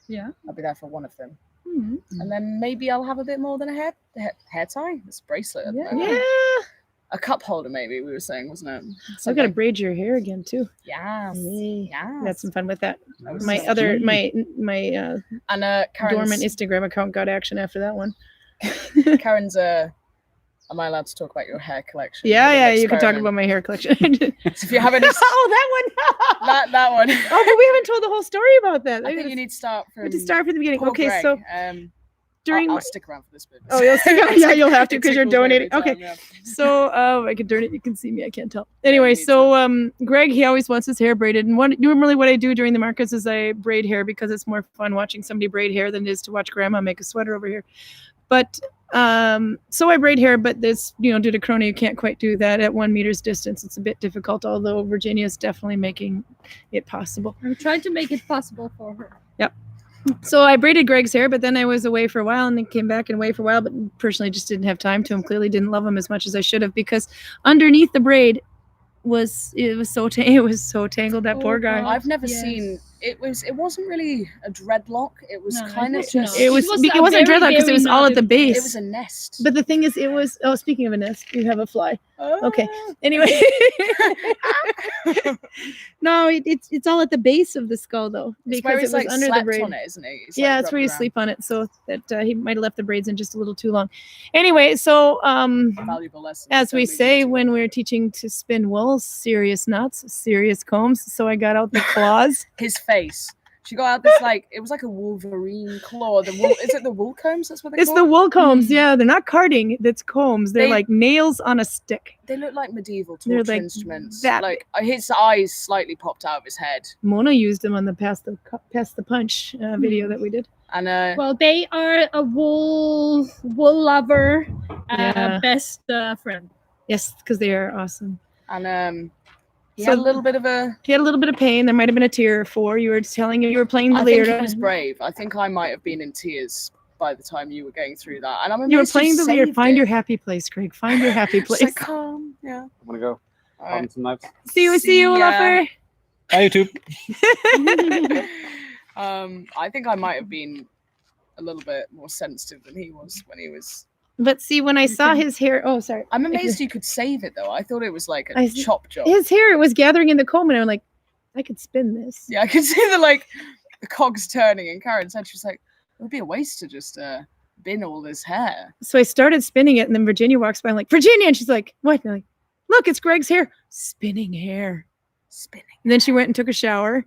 Speaker 7: Yeah.
Speaker 3: I'll be there for one of them,
Speaker 7: Hmm.
Speaker 3: and then maybe I'll have a bit more than a hair tie. It's a bracelet. At the moment.
Speaker 2: Yeah.
Speaker 3: A cup holder, maybe we were saying, wasn't it?
Speaker 2: So I got to braid your hair again too.
Speaker 3: Yes.
Speaker 2: Yay.
Speaker 3: Yes.
Speaker 2: Had some fun with that.
Speaker 3: That was
Speaker 2: My
Speaker 3: so
Speaker 2: other
Speaker 3: cute.
Speaker 2: my
Speaker 3: And Karen's,
Speaker 2: dormant Instagram account got action after that one.
Speaker 3: Karen's am I allowed to talk about your hair collection?
Speaker 2: Yeah,
Speaker 3: Bit of
Speaker 2: yeah,
Speaker 3: an
Speaker 2: you can talk
Speaker 3: experiment.
Speaker 2: about my hair collection.
Speaker 3: So if you have any
Speaker 2: Oh, that one.
Speaker 3: that one.
Speaker 2: Oh, but we haven't told the whole story about that.
Speaker 3: I think you need to start
Speaker 2: we
Speaker 3: from
Speaker 2: have to start from the beginning.
Speaker 3: poor
Speaker 2: Okay,
Speaker 3: Greg.
Speaker 2: so during
Speaker 3: I'll
Speaker 2: my-
Speaker 3: stick around for this bit.
Speaker 2: Oh, you'll stick around? Yeah, you'll have to
Speaker 3: It
Speaker 2: because you're
Speaker 3: tickles me every
Speaker 2: donating.
Speaker 3: time,
Speaker 2: Okay.
Speaker 3: yeah.
Speaker 2: So I can turn it. You can see me. I can't tell. Anyway,
Speaker 3: me
Speaker 2: so Greg, he always wants his hair braided, and normally what I do during the markets is I braid hair because it's more fun watching somebody braid hair than it is to watch Grandma make a sweater over here. But so I braid hair, but this, due to Corona, you can't quite do that at 1 meter's distance. It's a bit difficult, although Virginia is definitely making it possible.
Speaker 7: I'm trying to make it possible for her.
Speaker 2: Yep. So I braided Greg's hair, but then I was away for a while and then came back and away for a while, but personally just didn't have time to him. Clearly didn't love him as much as I should have, because underneath the braid was so tangled, that poor guy.
Speaker 7: God.
Speaker 3: I've never
Speaker 7: Yes.
Speaker 3: seen it wasn't really a dreadlock. It was
Speaker 7: No,
Speaker 3: kind
Speaker 7: it
Speaker 3: of
Speaker 7: was
Speaker 3: just
Speaker 7: not.
Speaker 2: It wasn't dreadlock because it was all at the base.
Speaker 3: it was a nest.
Speaker 2: But the thing is, it was, speaking of a nest, you have a fly. Okay.
Speaker 3: Ah.
Speaker 2: Anyway. No, it's all at the base of the skull though,
Speaker 3: It's where
Speaker 2: because
Speaker 3: he's
Speaker 2: it was
Speaker 3: like
Speaker 2: under the
Speaker 3: slept
Speaker 2: braid.
Speaker 3: on it, isn't it? He's,
Speaker 2: Yeah,
Speaker 3: like,
Speaker 2: it's where you
Speaker 3: rubbed
Speaker 2: sleep on it, so that he might have left the braids in just a little too long. Anyway, so
Speaker 3: around. Valuable lesson.
Speaker 2: as we
Speaker 3: Don't leave
Speaker 2: say
Speaker 3: it too
Speaker 2: when
Speaker 3: long.
Speaker 2: we're teaching to spin wool, serious knots, serious combs. So I got out the claws.
Speaker 3: His face. She got out this it was like a Wolverine claw. The wool is it the wool combs? That's what they're
Speaker 2: It's
Speaker 3: called?
Speaker 2: the wool combs. Yeah, they're not carding. That's combs. They're
Speaker 3: They-
Speaker 2: like nails on a stick.
Speaker 3: They look like medieval
Speaker 2: They're
Speaker 3: torture
Speaker 2: like
Speaker 3: instruments.
Speaker 2: that
Speaker 3: Like his eyes slightly popped out of his head.
Speaker 2: Mona used them on the pass the punch video that we did.
Speaker 3: And
Speaker 7: Well, they are a wool lover,
Speaker 2: Yeah.
Speaker 7: best friend.
Speaker 2: Yes, because they are awesome.
Speaker 3: he
Speaker 2: So-
Speaker 3: had a little bit of a
Speaker 2: He had a little bit of pain. There might have been a tear or four. You were telling him you were playing the
Speaker 3: I think
Speaker 2: Lyrda.
Speaker 3: he was brave. I think I might have been in tears by the time you were going through that. And I'm
Speaker 2: You were
Speaker 3: amazed
Speaker 2: playing the Lyrda.
Speaker 3: saved
Speaker 2: Find
Speaker 3: it.
Speaker 2: your happy place, Craig. Find your happy
Speaker 3: Just
Speaker 2: place.
Speaker 3: like, calm. Yeah.
Speaker 6: I'm gonna go.
Speaker 3: All right.
Speaker 6: Some knives.
Speaker 2: See you,
Speaker 3: See ya.
Speaker 2: Olafur.
Speaker 6: Hi, YouTube.
Speaker 3: I think I might have been a little bit more sensitive than he was when he was.
Speaker 2: But see, when I saw his hair, oh, sorry.
Speaker 3: I'm amazed you could save it though. I thought it was like a
Speaker 2: I-
Speaker 3: chop job.
Speaker 2: His hair was gathering in the comb, and I'm like, I could spin this.
Speaker 3: Yeah, I could see the cogs turning. And Karen said she was like, it would be a waste to just bin all this hair.
Speaker 2: So I started spinning it, and then Virginia walks by. I'm like, Virginia, and she's like, what? And I'm like, look, it's Greg's hair. Spinning hair.
Speaker 3: Spinning.
Speaker 2: And then she went and took a shower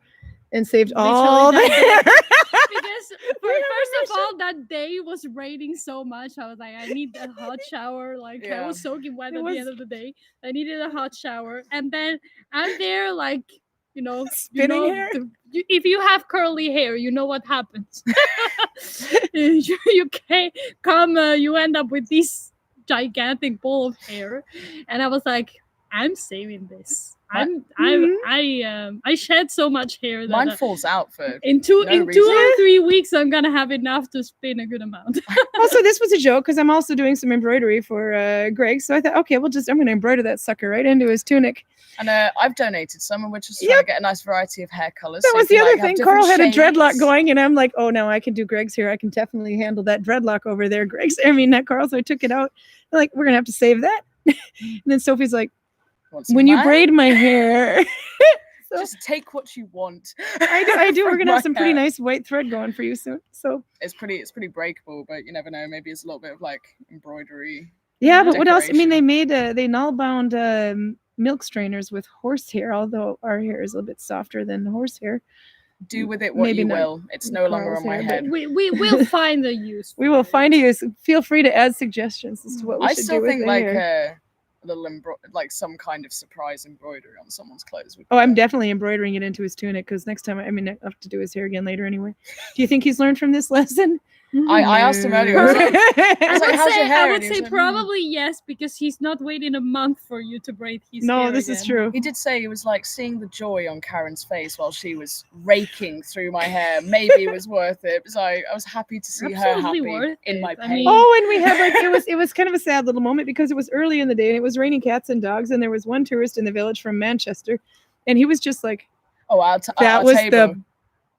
Speaker 2: and saved
Speaker 7: Literally
Speaker 2: all the
Speaker 7: that
Speaker 2: hair.
Speaker 7: Because first of all, that day was raining so much. I was like, I need a hot shower. Like I
Speaker 3: Yeah.
Speaker 7: was soaking wet
Speaker 2: It
Speaker 7: at
Speaker 2: was-
Speaker 7: the end of the day. I needed a hot shower, and then I'm there, like
Speaker 2: Spinning hair?
Speaker 7: If you have curly hair, you know what happens. you can't come. You end up with this gigantic ball of hair, and I was like, I'm saving this. I shed so much hair that
Speaker 3: Mine falls out for
Speaker 7: in two
Speaker 3: no
Speaker 7: in
Speaker 3: reason.
Speaker 7: 2 or 3 weeks I'm gonna have enough to spin a good amount.
Speaker 2: Also, this was a joke because I'm also doing some embroidery for Greg. So I thought, okay, I'm going to embroider that sucker right into his tunic.
Speaker 3: And I've donated some, and we're just trying to get a nice variety of hair colors.
Speaker 2: That was the other thing. Carl had a dreadlock going, and I'm like, oh, no, I can do Greg's hair. I can definitely handle that dreadlock over there, Greg's. I mean, not Carl. So I took it out. I'm like, we're going to have to save that. And then Sophie's like,
Speaker 3: Want some
Speaker 2: when you
Speaker 3: of
Speaker 2: braid
Speaker 3: mine?
Speaker 2: my hair. So
Speaker 3: Just take what you want.
Speaker 2: I do. We're
Speaker 3: from
Speaker 2: gonna have
Speaker 3: my
Speaker 2: some pretty
Speaker 3: hair.
Speaker 2: nice white thread going for you soon. So
Speaker 3: It's pretty breakable, but you never know. Maybe it's a little bit of like embroidery.
Speaker 2: yeah, but what else? I mean,
Speaker 3: Decoration.
Speaker 2: they null bound milk strainers with horsehair, although our hair is a little bit softer than horse hair.
Speaker 3: Do with it what
Speaker 2: Maybe
Speaker 3: you
Speaker 2: not
Speaker 3: will. It's no longer
Speaker 2: Carl's
Speaker 3: on my
Speaker 2: hair, but
Speaker 3: head.
Speaker 7: We will find a use.
Speaker 2: We will
Speaker 7: for
Speaker 2: find
Speaker 7: it.
Speaker 2: a use. Feel free to add suggestions as to what we
Speaker 3: I
Speaker 2: should
Speaker 3: still
Speaker 2: do with
Speaker 3: think
Speaker 2: the
Speaker 3: like
Speaker 2: hair.
Speaker 3: a little like some kind of surprise embroidery on someone's clothes would
Speaker 2: Oh,
Speaker 3: be
Speaker 2: I'm
Speaker 3: nice.
Speaker 2: definitely embroidering it into his tunic because next time, I have to do his hair again later anyway. Do you think he's learned from this lesson?
Speaker 3: I asked him earlier. I was like, how's your hair?
Speaker 7: I would
Speaker 3: And he was
Speaker 7: say
Speaker 3: like,
Speaker 7: probably yes, because he's not waiting a month for you to braid his hair.
Speaker 2: No, this is
Speaker 7: again.
Speaker 2: true.
Speaker 3: He did say he was like seeing the joy on Karen's face while she was raking through my hair. Maybe it was worth it. So I was happy to see her
Speaker 7: Absolutely
Speaker 3: happy
Speaker 7: worth
Speaker 3: in
Speaker 7: it.
Speaker 3: my
Speaker 7: I
Speaker 3: pain.
Speaker 7: mean-
Speaker 2: Oh, and we had like it was kind of a sad little moment because it was early in the day and it was raining cats and dogs and there was one tourist in the village from Manchester and he was just like,
Speaker 3: Oh,
Speaker 2: that
Speaker 3: our
Speaker 2: was
Speaker 3: table.
Speaker 2: the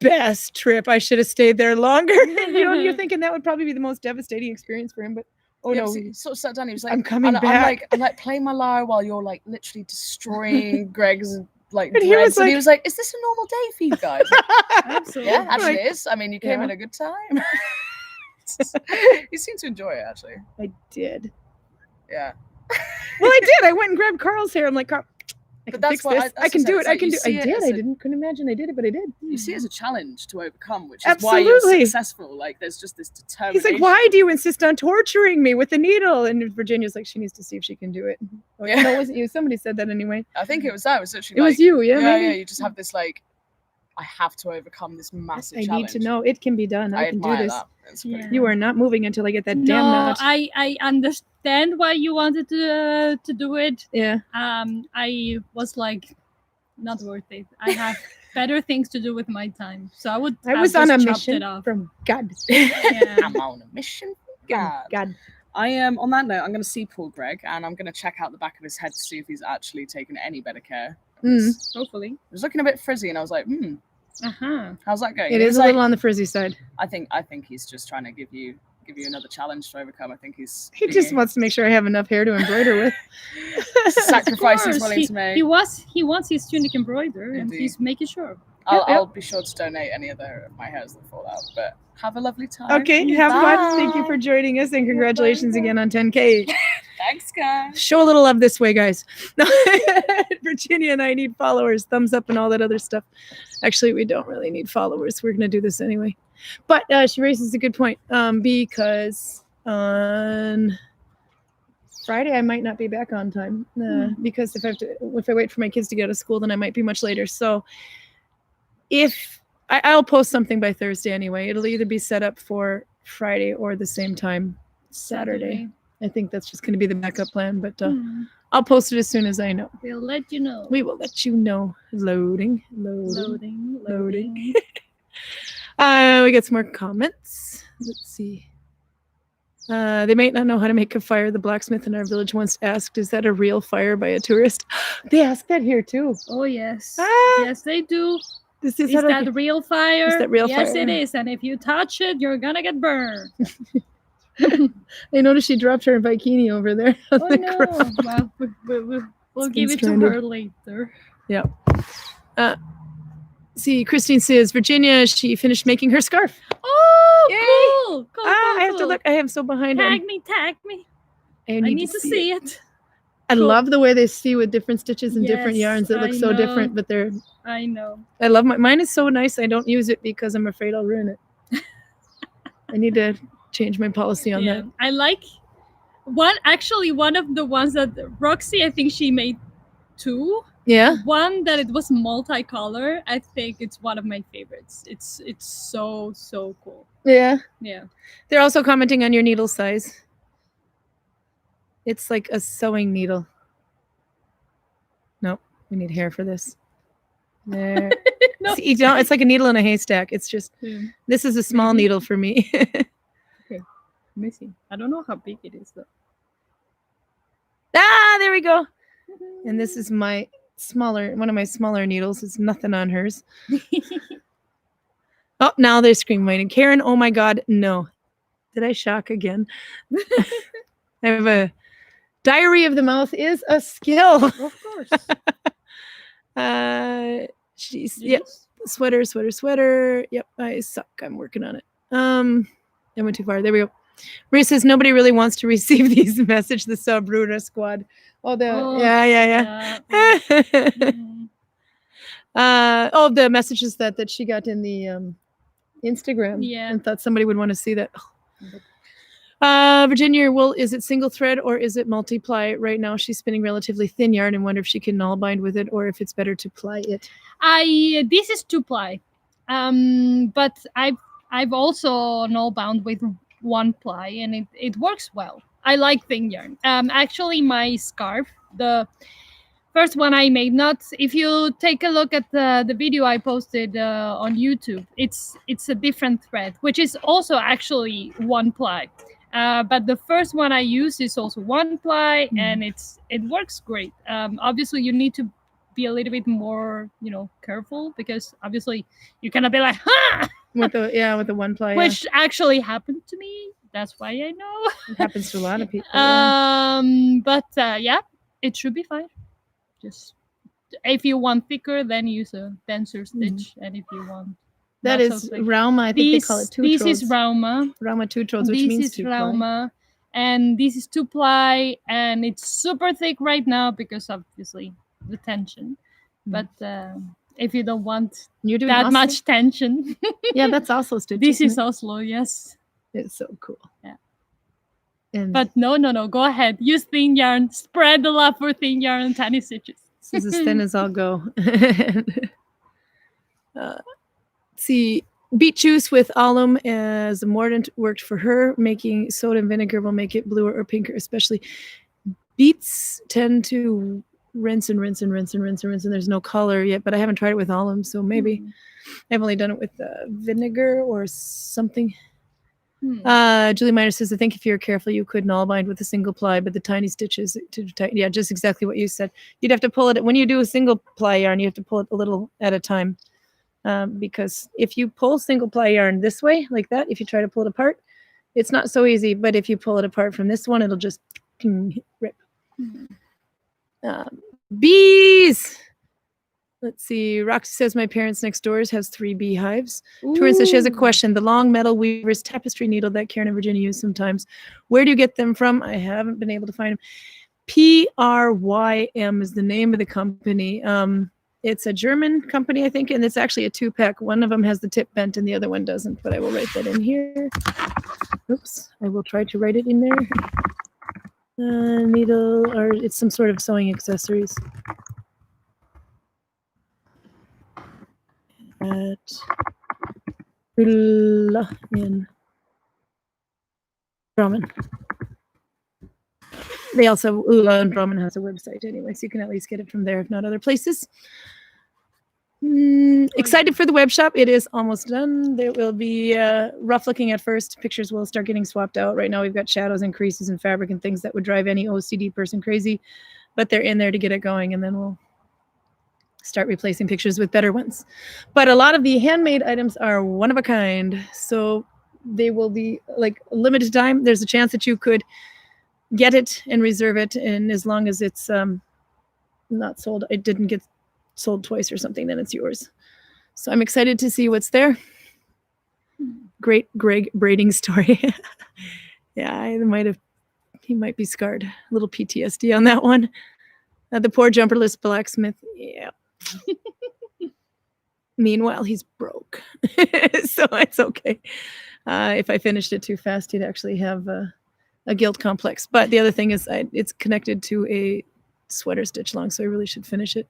Speaker 2: best trip. I should have stayed there longer. You're thinking that would probably be the most devastating experience for him, but oh
Speaker 3: Yeah,
Speaker 2: no,
Speaker 3: he sort of sat down. He was like,
Speaker 2: I'm coming
Speaker 3: I'm
Speaker 2: back.
Speaker 3: like playing my lyre while you're like literally destroying Greg's like
Speaker 2: And he was
Speaker 3: dreads. And he
Speaker 2: like-
Speaker 3: was like, "Is this a normal day for you guys?"
Speaker 7: Absolutely.
Speaker 3: Yeah, actually
Speaker 2: Like,
Speaker 3: it is. I mean, you came
Speaker 2: yeah.
Speaker 3: at a good time. He seemed to enjoy it actually.
Speaker 2: I did.
Speaker 3: Yeah.
Speaker 2: Well, I did. I went and grabbed Carl's hair. I'm like, Carl, I can
Speaker 3: But that's
Speaker 2: fix
Speaker 3: what
Speaker 2: this.
Speaker 3: I-
Speaker 2: I
Speaker 3: that's
Speaker 2: can
Speaker 3: what
Speaker 2: do
Speaker 3: I'm
Speaker 2: it.
Speaker 3: saying.
Speaker 2: I can do.
Speaker 3: It's like
Speaker 2: I
Speaker 3: you see it
Speaker 2: did.
Speaker 3: as
Speaker 2: I
Speaker 3: a-
Speaker 2: couldn't imagine I did it, but I did.
Speaker 3: You see it as a challenge to overcome, which is why
Speaker 2: Absolutely.
Speaker 3: you're successful. Like there's just this determination.
Speaker 2: He's like, why do you insist on torturing me with the needle? And Virginia's like, she needs to see if she can do it. Oh,
Speaker 3: Yeah.
Speaker 2: No, it wasn't you. Somebody said that anyway.
Speaker 3: I think it was that. It was actually
Speaker 2: It was you, yeah,
Speaker 3: yeah,
Speaker 2: maybe.
Speaker 3: you just have this like, I have to overcome this massive
Speaker 2: I
Speaker 3: challenge.
Speaker 2: need to know. It can be done. I can do
Speaker 3: admire
Speaker 2: this.
Speaker 3: that. It's pretty
Speaker 7: Yeah.
Speaker 2: You are not moving until I get that damn
Speaker 7: No,
Speaker 2: nut.
Speaker 7: I understand why you wanted to do it.
Speaker 2: Yeah.
Speaker 7: I was like, not worth it. I have better things to do with my time, so I would.
Speaker 2: I was
Speaker 7: have
Speaker 2: on a
Speaker 7: just chopped
Speaker 2: mission
Speaker 7: it off.
Speaker 2: from God.
Speaker 7: Yeah.
Speaker 3: I'm on a mission.
Speaker 2: God. God.
Speaker 3: I am on that note. I'm going to see Paul Greg, and I'm going to check out the back of his head to see if he's actually taken any better care.
Speaker 2: Mm.
Speaker 7: Hopefully.
Speaker 3: It was looking a bit frizzy, and I was like, how's that going?
Speaker 2: It
Speaker 3: And
Speaker 2: is
Speaker 3: he's
Speaker 2: a
Speaker 3: like,
Speaker 2: little on the frizzy side.
Speaker 3: I think he's just trying to give you another challenge to overcome. I think he's
Speaker 2: He just wants to make sure I have enough hair to embroider with.
Speaker 3: sacrifice he's
Speaker 7: Of course,
Speaker 3: willing to make.
Speaker 7: He wants his tunic embroidered, and
Speaker 3: Indeed.
Speaker 7: he's making sure.
Speaker 3: I'll be sure to donate any of my hairs that fall out. But have a lovely time.
Speaker 2: Okay, have fun. Thank you for joining us and congratulations again on 10K.
Speaker 3: Thanks, guys.
Speaker 2: Show a little love this way, guys. Virginia and I need followers, thumbs up and all that other stuff. Actually, we don't really need followers. We're going to do this anyway. But she raises a good point because on Friday I might not be back on time because if I wait for my kids to get out of school, then I might be much later. So if I'll post something by Thursday anyway, it'll either be set up for Friday or the same time Saturday. I think that's just going to be the backup plan, but I'll post it as soon as I know.
Speaker 7: We'll let you know.
Speaker 2: We will let you know. Loading.
Speaker 7: Loading.
Speaker 2: We get some more comments. Let's see. They might not know how to make a fire. The blacksmith in our village once asked, "Is that a real fire?" by a tourist. They ask that here too.
Speaker 7: Oh yes,
Speaker 2: Ah!
Speaker 7: yes they do.
Speaker 2: Is
Speaker 7: Is that real fire?
Speaker 2: Is that real
Speaker 7: yes,
Speaker 2: fire?
Speaker 7: it is. And if you touch it, you're gonna get burned.
Speaker 2: I noticed she dropped her bikini over there. on
Speaker 7: Oh
Speaker 2: the
Speaker 7: no!
Speaker 2: ground.
Speaker 7: Well, we'll
Speaker 2: It's
Speaker 7: give
Speaker 2: been
Speaker 7: it to
Speaker 2: stranded.
Speaker 7: her later.
Speaker 2: Yeah. See, Christine says, Virginia, she finished making her scarf.
Speaker 7: Oh, cool! Cool!
Speaker 2: I have to
Speaker 7: cool.
Speaker 2: look. I am so behind
Speaker 7: Tag
Speaker 2: on.
Speaker 7: me! Tag me!
Speaker 2: I
Speaker 7: I need to see
Speaker 2: it.
Speaker 7: it.
Speaker 2: I
Speaker 7: Cool.
Speaker 2: love the way they see with different stitches and different
Speaker 7: Yes,
Speaker 2: yarns that look
Speaker 7: I
Speaker 2: so
Speaker 7: know.
Speaker 2: different, but they're.
Speaker 7: I know.
Speaker 2: I love mine is so nice. I don't use it because I'm afraid I'll ruin it. I need to change my policy on that.
Speaker 7: I like one. Actually, one of the ones that Roxy, I think she made two.
Speaker 2: Yeah.
Speaker 7: One that it was multicolor. I think it's one of my favorites. It's so cool.
Speaker 2: Yeah.
Speaker 7: Yeah.
Speaker 2: They're also commenting on your needle size. It's like a sewing needle. Nope. We need hair for this. There.
Speaker 7: No.
Speaker 2: See, you don't, it's like a needle in a haystack. It's just,
Speaker 7: Yeah.
Speaker 2: this is a small
Speaker 7: Maybe.
Speaker 2: needle for me.
Speaker 7: Missing. I don't know how big it is though.
Speaker 2: There we go. And this is my one of my smaller needles. It's nothing on hers. Oh, now they're screaming. Karin, oh my God, no. Did I shock again? I have a Diary of the mouth is a skill.
Speaker 3: Of course.
Speaker 2: She's
Speaker 7: Yes.
Speaker 2: sweater. Yep, I suck. I'm working on it. I went too far. There we go. Maria says nobody really wants to receive these messages. The Sabruda squad. Oh, yeah. The messages that she got in the Instagram.
Speaker 7: Yeah.
Speaker 2: And thought somebody would want to see that. Virginia, well, is it single thread or is it multiply? Right now she's spinning relatively thin yarn and wonder if she can null bind with it or if it's better to ply it.
Speaker 7: This is 2-ply. But I've also null bound with 1-ply and it works well. I like thin yarn. Actually my scarf, the first one I made, if you take a look at the video I posted on YouTube, it's a different thread, which is also actually 1-ply. But the first one I used is also 1-ply, and it works great. Obviously, you need to be a little bit more, careful because obviously you cannot be like, ha!
Speaker 2: With the 1-ply,
Speaker 7: which actually happened to me. That's why I know.
Speaker 2: It happens to a lot of people.
Speaker 7: But it should be fine. Just if you want thicker, then use a denser stitch, and if you want
Speaker 2: that is Rauma. I think they call it 2
Speaker 7: This
Speaker 2: trods.
Speaker 7: is Rauma.
Speaker 2: Rauma 2 trods, which means 2-ply.
Speaker 7: Rauma, and this is 2-ply, and it's super thick right now because obviously the tension. But if you don't want that much tension,
Speaker 2: yeah, that's also stitch.
Speaker 7: This is Oslo, yes.
Speaker 2: It's so cool.
Speaker 7: Yeah.
Speaker 2: But
Speaker 7: no. Go ahead. Use thin yarn. Spread the love for thin yarn and tiny stitches.
Speaker 2: This is as thin as I'll go. See, beet juice with alum as a mordant worked for her. Making soda and vinegar will make it bluer or pinker, especially. Beets tend to rinse and there's no color yet, but I haven't tried it with alum, so maybe. I've only done it with vinegar or something. Julie Miner says, I think if you're careful, you could null bind with a single ply, but the tiny stitches to tighten. Yeah, just exactly what you said. You'd have to pull it when you do a single ply yarn. You have to pull it a little at a time, because if you pull single ply yarn this way, like that, if you try to pull it apart, it's not so easy. But if you pull it apart from this one, it'll just rip. Bees. Let's see. Roxy says my parents next doors has 3 beehives. Turin says she has a question. The long metal weaver's tapestry needle that Karin and Virginia use sometimes. Where do you get them from? I haven't been able to find them. Prym is the name of the company. It's a German company, I think, and it's actually a 2-pack. One of them has the tip bent and the other one doesn't, but I will write that in here. Oops. I will try to write it in there. Needle, or it's some sort of sewing accessories. At Ulla in Drammen. They also, Ulla and Drammen has a website anyway, so you can at least get it from there, if not other places. Excited for the web shop. It is almost done. There will be rough looking at first. Pictures will start getting swapped out. Right now we've got shadows and creases and fabric and things that would drive any OCD person crazy, but they're in there to get it going, and then we'll start replacing pictures with better ones. But a lot of the handmade items are one of a kind, so they will be like limited time. There's a chance that you could get it and reserve it, and as long as it's not sold, it didn't get sold twice or something, then it's yours. So I'm excited to see what's there. Great Greg braiding story. Yeah, he might be scarred. A little PTSD on that one. The poor jumperless blacksmith. Yeah. Meanwhile, he's broke. So it's okay. If I finished it too fast, he'd actually have a guilt complex. But the other thing is it's connected to a sweater stitch long, so I really should finish it.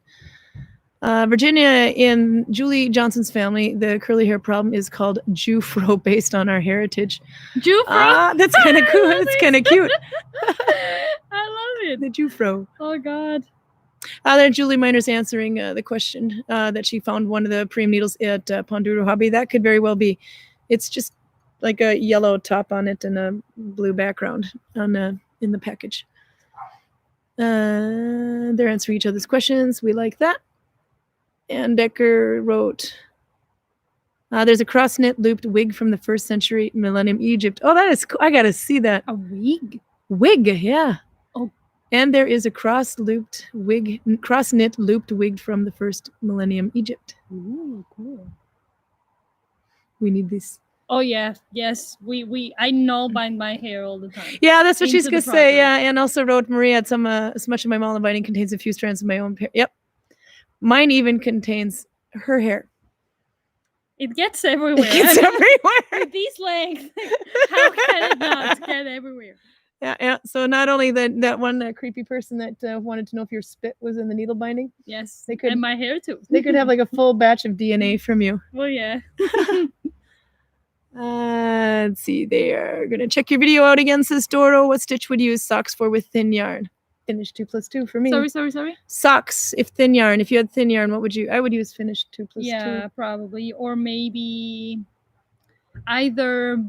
Speaker 2: Virginia, in Julie Johnson's family, the curly hair problem is called Jufro, based on our heritage.
Speaker 7: Jufro?
Speaker 2: That's kind of cool. That's kind of cute.
Speaker 7: I love it.
Speaker 2: The Jufro.
Speaker 7: Oh, God.
Speaker 2: There, Julie Miner's answering the question that she found one of the Prym needles at Ponduro Hobby. That could very well be. It's just like a yellow top on it and a blue background on in the package. They're answering each other's questions. We like that. And Decker wrote, there's a cross-knit looped wig from the 1st century Millennium Egypt. Oh, that is cool. I got to see that.
Speaker 7: A wig?
Speaker 2: Wig, yeah.
Speaker 7: Oh.
Speaker 2: And there is a cross-knit looped wig from the first millennium Egypt.
Speaker 7: Ooh, cool.
Speaker 2: We need this.
Speaker 7: Oh yeah, yes. I Nalbind my hair all the time.
Speaker 2: Yeah, that's what she's
Speaker 7: Into
Speaker 2: gonna
Speaker 7: the
Speaker 2: say.
Speaker 7: project.
Speaker 2: Yeah, and also wrote Maria at some as much of my Nalbinding contains a few strands of my own hair. Yep, mine even contains her hair.
Speaker 7: It gets everywhere.
Speaker 2: It gets everywhere.
Speaker 7: With these legs, how can it not get everywhere?
Speaker 2: Yeah. So not only that one creepy person that wanted to know if your spit was in the needle binding.
Speaker 7: Yes,
Speaker 2: They could-
Speaker 7: and my hair too.
Speaker 2: They could have like a full batch of DNA from you.
Speaker 7: Well, yeah.
Speaker 2: Let's see. They are gonna check your video out again, says Doro. What stitch would you use socks for with thin yarn? Finish 2 + 2 for me.
Speaker 7: Sorry.
Speaker 2: Socks. If thin yarn. If you had thin yarn, what would you? I would use finish 2 + 2.
Speaker 7: Yeah, probably, or maybe either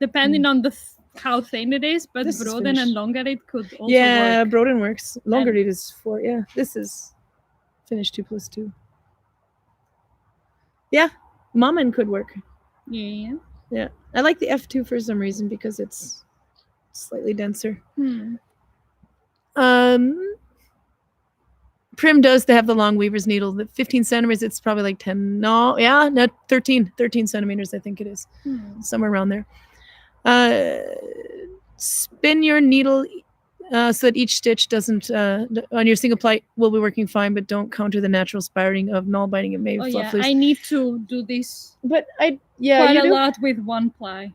Speaker 7: depending on how thin it is, but
Speaker 2: This is
Speaker 7: Broden
Speaker 2: finished.
Speaker 7: and Longarit could also
Speaker 2: Yeah,
Speaker 7: work.
Speaker 2: Broden works. Longer read is 4. Yeah, this is finish 2 + 2. Yeah, Maman could work.
Speaker 7: Yeah.
Speaker 2: Yeah, I like the F2 for some reason because it's slightly denser. Prim does have the long weaver's needle. The 15 centimeters, it's probably like 10. No, 13 centimeters, I think it is. Somewhere around there. Spin your needle so that each stitch doesn't, on your single ply will be working fine, but don't counter the natural spiraling of Nalbinding. It may
Speaker 7: Oh
Speaker 2: fluff
Speaker 7: yeah,
Speaker 2: loose.
Speaker 7: I need to do this
Speaker 2: But quite
Speaker 7: a
Speaker 2: you do?
Speaker 7: lot with one ply.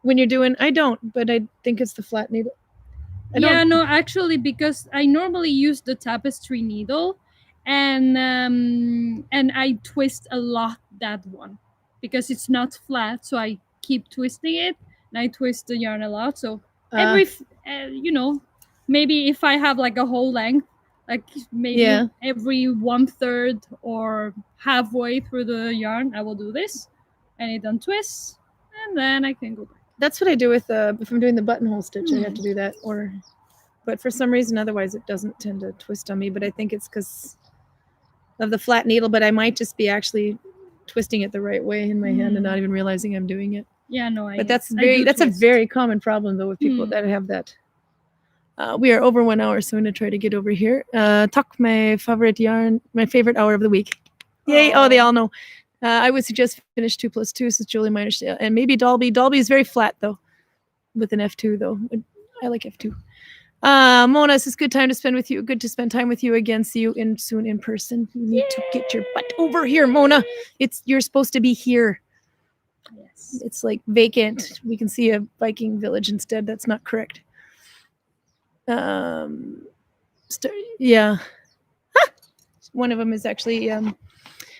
Speaker 2: When you're doing, I don't, but I think it's the flat needle.
Speaker 7: Yeah, no, actually, because I normally use the tapestry needle, and I twist a lot that one because it's not flat, so I keep twisting it, and I twist the yarn a lot. So maybe if I have like a whole length, like maybe every 1/3 or halfway through the yarn, I will do this, and it untwists, and then I can go back.
Speaker 2: That's what I do with if I'm doing the buttonhole stitch. I have to do that, but for some reason otherwise it doesn't tend to twist on me. But I think it's because of the flat needle. But I might just be actually twisting it the right way in my hand and not even realizing I'm doing it.
Speaker 7: Yeah, no,
Speaker 2: But that's a very common problem though with people that have that. We are over 1 hour, so I'm gonna try to get over here. Talk my favorite yarn, my favorite hour of the week. Yay! Oh, they all know. I would suggest finish 2 + 2, says Julie Minor, and maybe Dalby. Dalby is very flat though, with an F2 though. I like F2. Mona says good time to spend with you. Good to spend time with you again. See you soon in person. You need to get your butt over here, Mona. You're supposed to be here.
Speaker 7: Yes.
Speaker 2: It's like vacant. We can see a Viking village instead. That's not correct. Yeah. One of them is actually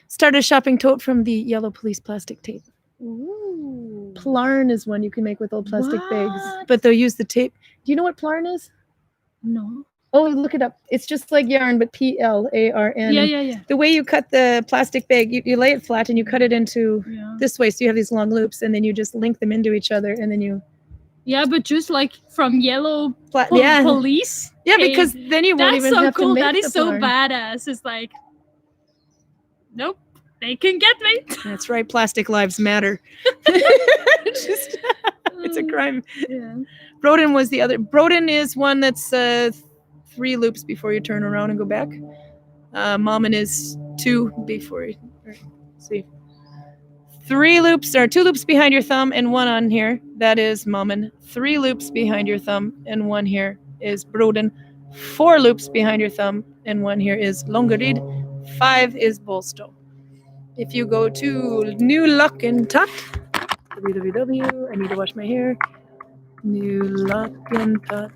Speaker 2: started a shopping tote from the yellow police plastic tape.
Speaker 7: Ooh.
Speaker 2: Plarn is one you can make with old plastic bags, but they'll use the tape. Do you know what Plarn is?
Speaker 7: No.
Speaker 2: Oh, look it up. It's just like yarn, but PLARN.
Speaker 7: Yeah.
Speaker 2: The way you cut the plastic bag, you lay it flat and you cut it into this way, so you have these long loops, and then you just link them into each other, and then you.
Speaker 7: Yeah, but just like from yellow police.
Speaker 2: Yeah, because then you won't even have
Speaker 7: cool.
Speaker 2: to make
Speaker 7: That is
Speaker 2: the
Speaker 7: so
Speaker 2: Plarn.
Speaker 7: badass. It's like, nope, they can get me.
Speaker 2: That's right. Plastic lives matter. It's a crime.
Speaker 7: Yeah.
Speaker 2: Broden was the other. Broden is one that's 3 loops before you turn around and go back. Mammon is 2 before you. See. 3 loops or 2 loops behind your thumb and 1 on here. That is Mammon. 3 loops behind your thumb and 1 here is Broden. 4 loops behind your thumb and 1 here is Longarid. 5 is Bolstow. If you go to New Luck and Tut, www. I need to wash my hair. New Luck and Tut.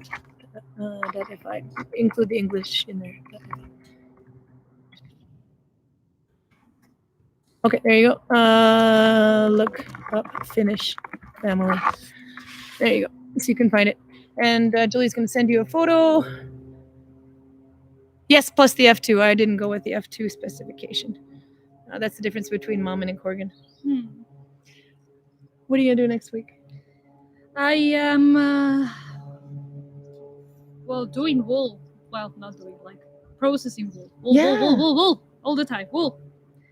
Speaker 2: That if I include the English in there. Okay, there you go. Look up, finish, family. There you go. So you can find it. And Julie's going to send you a photo. Yes, plus the F2. I didn't go with the F2 specification. That's the difference between Mammon and Corgan. What are you going to do next week?
Speaker 7: I am, doing wool. Well, not doing, like, processing wool. Wool, all the time, wool.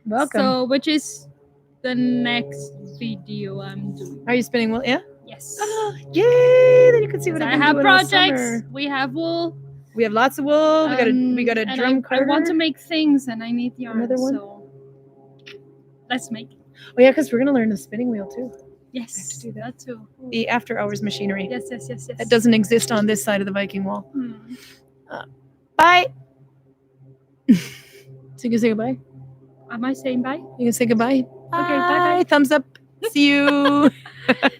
Speaker 2: Welcome.
Speaker 7: So, which is the next video I'm doing.
Speaker 2: Are you spinning wool? Yeah?
Speaker 7: Yes.
Speaker 2: Oh, yay! Then you can see what
Speaker 7: So
Speaker 2: I've
Speaker 7: I
Speaker 2: been
Speaker 7: have
Speaker 2: doing all
Speaker 7: projects.
Speaker 2: summer.
Speaker 7: We have wool.
Speaker 2: We have lots of wool. We got a
Speaker 7: And
Speaker 2: drum
Speaker 7: I
Speaker 2: carver.
Speaker 7: want to make things, and I need yarn.
Speaker 2: Another one?
Speaker 7: So let's make it.
Speaker 2: Oh yeah, because we're gonna learn the spinning wheel too.
Speaker 7: Yes,
Speaker 2: do that.
Speaker 7: too.
Speaker 2: The after hours machinery.
Speaker 7: Yes, yes, yes, yes.
Speaker 2: That doesn't exist on this side of the Viking wall.
Speaker 7: Hmm.
Speaker 2: Bye. So you can say goodbye.
Speaker 7: Am I saying bye?
Speaker 2: You can say goodbye.
Speaker 7: Okay, bye-bye.
Speaker 2: Thumbs up. See you.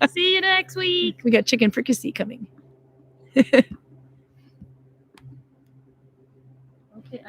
Speaker 7: See you next week.
Speaker 2: We got chicken fricassee coming.